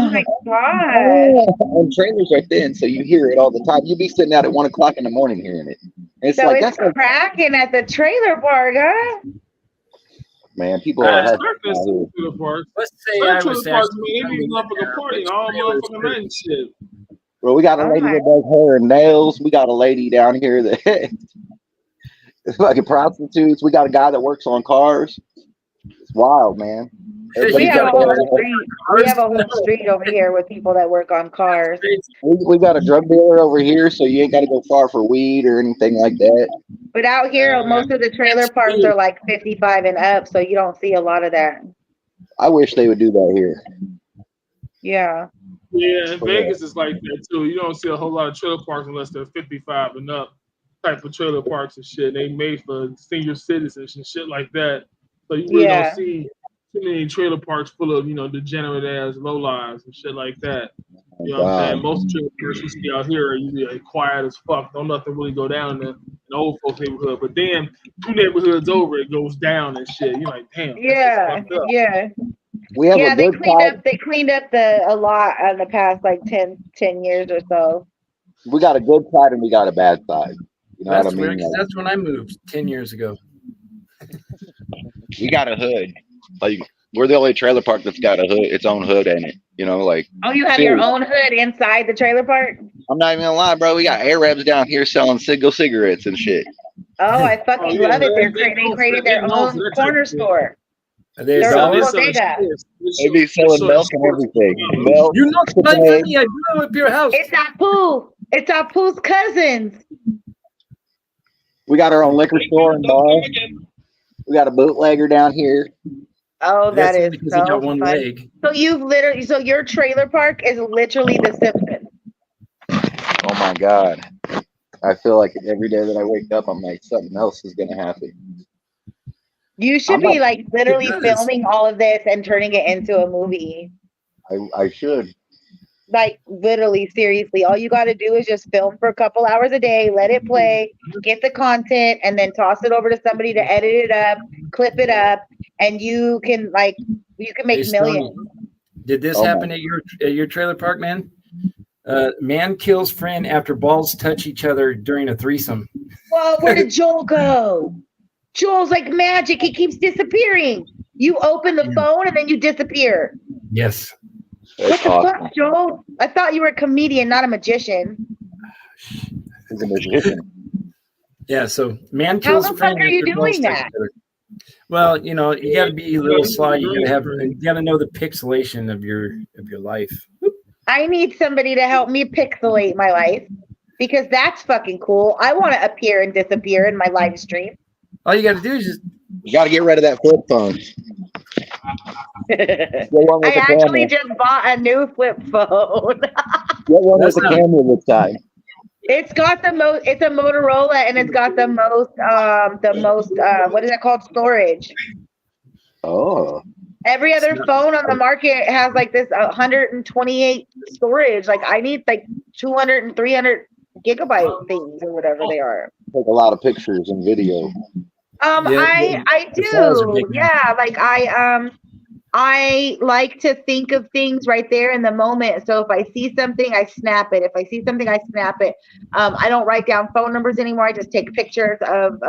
my god! And trailers are thin, so you hear it all the time. You'd be sitting out at 1 o'clock in the morning hearing it. And it's so like it's that's cracking at the trailer park, huh? Man, people are. Let's say I was they be motherfucking party all motherfucking night and shit. Well, we got a lady that does hair and nails. We got a lady down here that fucking prostitutes. We got a guy that works on cars. It's wild, man. We have a whole street. We have a whole street over here with people that work on cars. We got a drug dealer over here, so you ain't got to go far for weed or anything like that. But out here, most of the trailer parks are like 55 and up, so you don't see a lot of that. I wish they would do that here. Yeah. Yeah, in Vegas it's like that too. You don't see a whole lot of trailer parks unless they're 55 and up type of trailer parks and shit. They made for senior citizens and shit like that. So you really don't see too many trailer parks full of, degenerate ass lowlives and shit like that. You know what I'm saying? Most trailer parks you see out here are usually like quiet as fuck. Don't nothing really go down in the old folks neighborhood. But then 2 neighborhoods over, it goes down and shit. You're like, damn. Yeah. We have a they good cleaned up a lot in the past like 10 years or so. We got a good side and we got a bad side. You know That's what I mean? weird, 'cause that's when I moved 10 years ago. We got a hood. Like we're the only trailer park that's got a hood, its own hood in it. Like. Oh, you have your own hood inside the trailer park? I'm not even gonna lie, bro. We got Arabs down here selling cigarettes and shit. Oh, I fucking love it. They created their own corner store. Their own bodega. They be selling milk and everything. Milk. You know my money. I blew up your house. It's Apu. It's Apu's cousins. We got our own liquor store and bar. We got a bootlegger down here. Oh, that is because so he got one fun. leg. So your trailer park is literally The Simpsons. Oh my God. I feel like every day that I wake up, I'm like, something else is gonna happen. You should be like literally filming all of this and turning it into a movie. I should. Like literally, seriously, all you got to do is just film for a couple hours a day, let it play, get the content, and then toss it over to somebody to edit it up, clip it up, and you can make millions. Did this happen at your trailer park, man? Man kills friend after balls touch each other during a threesome. Whoa, where did Joel go? Joel's like magic. He keeps disappearing. You open the phone and then you disappear. Yes. What the fuck, Joel? I thought you were a comedian, not a magician. He's a magician. Yeah, so man kills How the friend fuck are you after balls doing touch that? each other. Well, you got to be a little sly. You got to know the pixelation of your life. I need somebody to help me pixelate my life because that's fucking cool. I want to appear and disappear in my live stream. All you got to do is you got to get rid of that flip phone. I actually just bought a new flip phone. What one with the camera this time? It's got the most. It's a Motorola, and it's got the most. What is it called? Storage. Oh. Every other phone on the market has like this 128 storage. Like I need like 200 and 300 gigabyte things or whatever they are. Take a lot of pictures and video. I do. Yeah, like I like to think of things right there in the moment. So if I see something, I snap it. If I see something, I snap it. I don't write down phone numbers anymore. I just take pictures of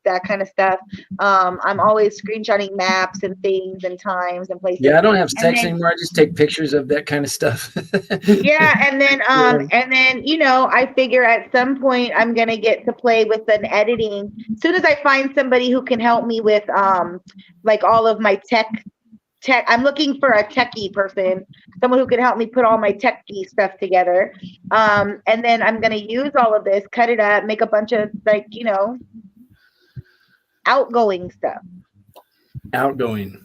that kind of stuff. I'm always screenshotting maps and things and times and places. Yeah, I don't have sex anymore. I just take pictures of that kind of stuff. Yeah, and then you know, I figure at some point I'm gonna get to play with an editing. As soon as I find somebody who can help me with like all of my tech. I'm looking for a techie person, someone who can help me put all my techie stuff together. And then I'm going to use all of this, cut it up, make a bunch of like, you know, outgoing stuff. Outgoing.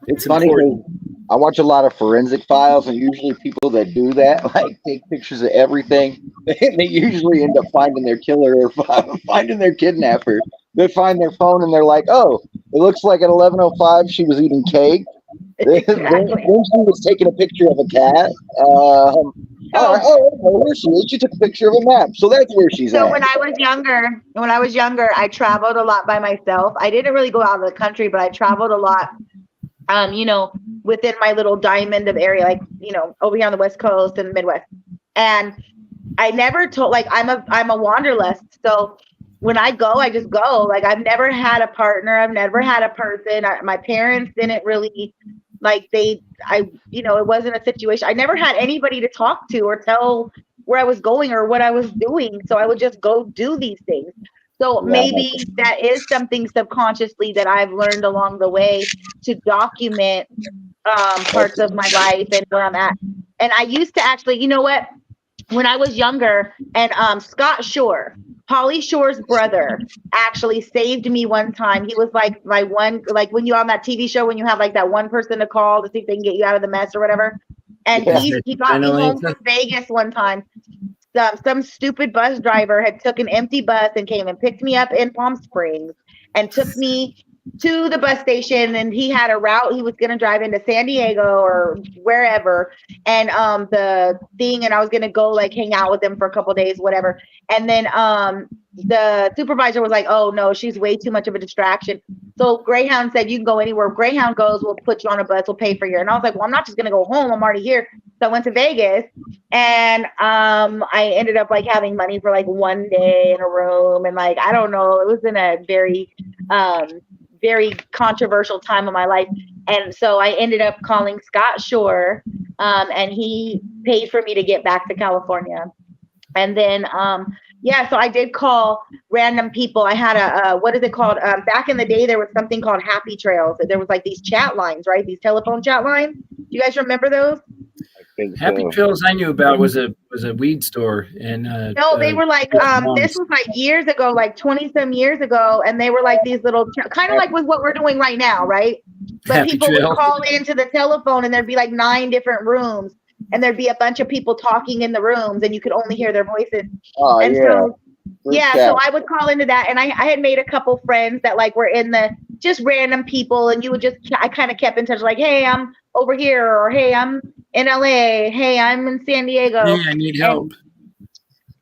It's funny because I watch a lot of Forensic Files, and usually people that do that, like take pictures of everything, they usually end up finding their killer or finding their kidnapper. They find their phone and they're like, "Oh, it looks like at 11:05 she was eating cake. Then she was taking a picture of a cat. Oh, there she is. She took a picture of a map, so that's where she's at." So when I was younger, I traveled a lot by myself. I didn't really go out of the country, but I traveled a lot. You know, within my little diamond of area, like, you know, over here on the West Coast and the Midwest. And I never told, like, I'm a wanderlust. So when I go, I just go. Like, I've never had a partner. I've never had a person. My parents didn't really, like, you know, it wasn't a situation. I never had anybody to talk to or tell where I was going or what I was doing. So I would just go do these things. So maybe that is something subconsciously that I've learned along the way to document parts of my life and where I'm at. And I used to actually, you know what? When I was younger, and Scott Shore, Pauly Shore's brother, actually saved me one time. He was like my one, like when you're on that TV show, when you have like that one person to call to see if they can get you out of the mess or whatever. And he got me home from Vegas one time. Some stupid bus driver had took an empty bus and came and picked me up in Palm Springs and took me to the bus station, and he had a route he was going to drive into San Diego or wherever, and and I was going to go like hang out with him for a couple of days, whatever. And then the supervisor was like, "Oh no, she's way too much of a distraction." So Greyhound said, "You can go anywhere Greyhound goes, we'll put you on a bus, we'll pay for you." And I was like, "Well, I'm not just going to go home, I'm already here." So I went to Vegas, and I ended up like having money for like one day in a room, and like, I don't know, it was in a very very controversial time of my life. And so I ended up calling Scott Shore, and he paid for me to get back to California. And then, so I did call random people. I had a, what is it called? Back in the day, there was something called Happy Trails. There was like these chat lines, right? These telephone chat lines. Do you guys remember those? Happy Trails I knew about was a weed store, and no, they were like this was like years ago, like 20-some years ago, and they were like these little kind of like with what we're doing right now, right? But Happy people Trail would call into the telephone, and there'd be like 9 different rooms, and there'd be a bunch of people talking in the rooms, and you could only hear their voices. Oh, and yeah. So I would call into that, and I had made a couple friends that like were in the just random people, and I kind of kept in touch, like, "Hey, I'm over here," or "Hey, I'm in LA. Hey, I'm in San Diego. Yeah, I need help."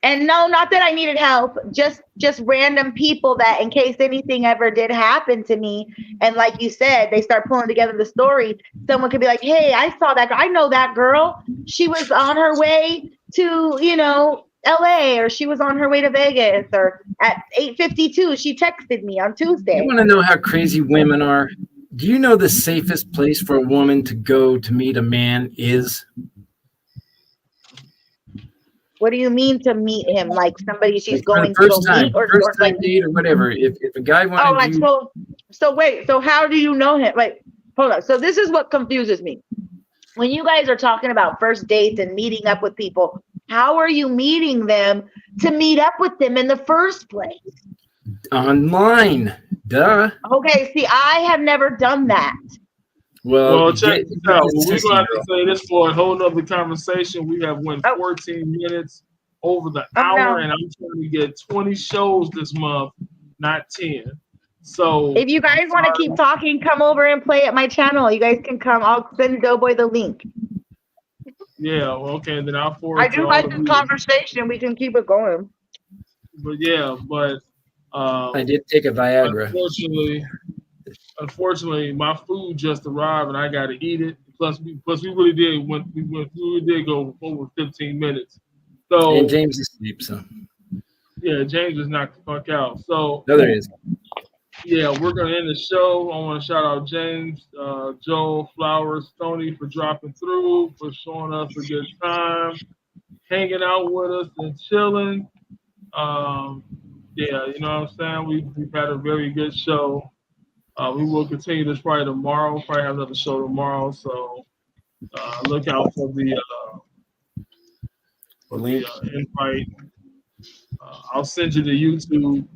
And no, not that I needed help, just random people that in case anything ever did happen to me, and like you said, they start pulling together the story, someone could be like, "Hey, I saw that girl. I know that girl. She was on her way to, you know, LA, or she was on her way to Vegas, or at 8:52 she texted me on Tuesday." You want to know how crazy women are? Do you know the safest place for a woman to go to meet a man is? What do you mean to meet him? Like somebody she's like going to go meet, or first like date or whatever? If a guy wanted so wait, so how do you know him? Like, hold on. So this is what confuses me. When you guys are talking about first dates and meeting up with people, how are you meeting them to meet up with them in the first place? Online. Duh. Okay, see, I have never done that. Well, check this out. We're going to have to say this for a whole nother conversation. We have went 14 minutes over the hour, and I'm trying to get 20 shows this month, not 10. So if you guys want to keep talking, come over and play at my channel. You guys can come. I'll send Doughboy the link. Yeah, okay, then I'll forward. I do like this conversation. We can keep it going. But yeah, but I did take a Viagra. unfortunately, my food just arrived and I got to eat it. Plus, we really did we really did go over 15 minutes. So and James is asleep, so yeah, James is knocked the fuck out. So no, there is. Yeah, we're gonna end the show. I want to shout out James, Joe, Flowers, Tony for dropping through, for showing us a good time, hanging out with us and chilling. Yeah, you know what I'm saying? We've had a very good show. We will continue this probably tomorrow. Probably have another show tomorrow. So look out for the invite. I'll send you the YouTube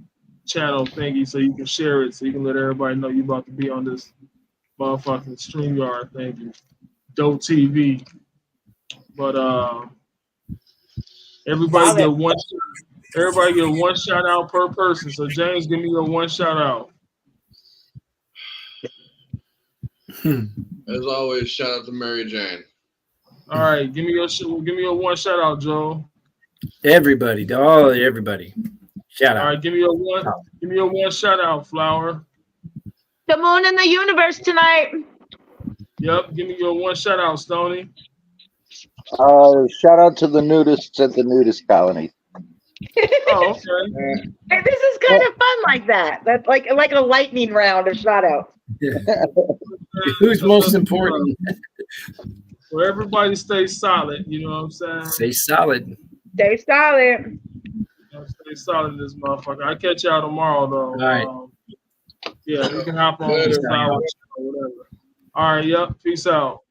channel thingy so you can share it, so you can let everybody know you about to be on this motherfucking StreamYard thingy. Dope TV. But everybody get one shout out per person. So James, give me your one shout out. As always, shout out to Mary Jane. All right, give me your one shout out, Joe. Everybody. Shout out. All right, give me your one shout out, Flower. The moon and the universe tonight. Yep, give me your one shout out, Stoney. Shout out to the nudists at the nudist colony. Oh, okay. Hey, this is kind of fun like that. That's like a lightning round of shout outs. Yeah. Who's most important? Well, everybody stay solid, you know what I'm saying? Stay solid. Stay solid. Stay solid in this motherfucker. I'll catch y'all tomorrow, though. All right. Yeah, we can hop on this hour or whatever. All right, yep. Peace out.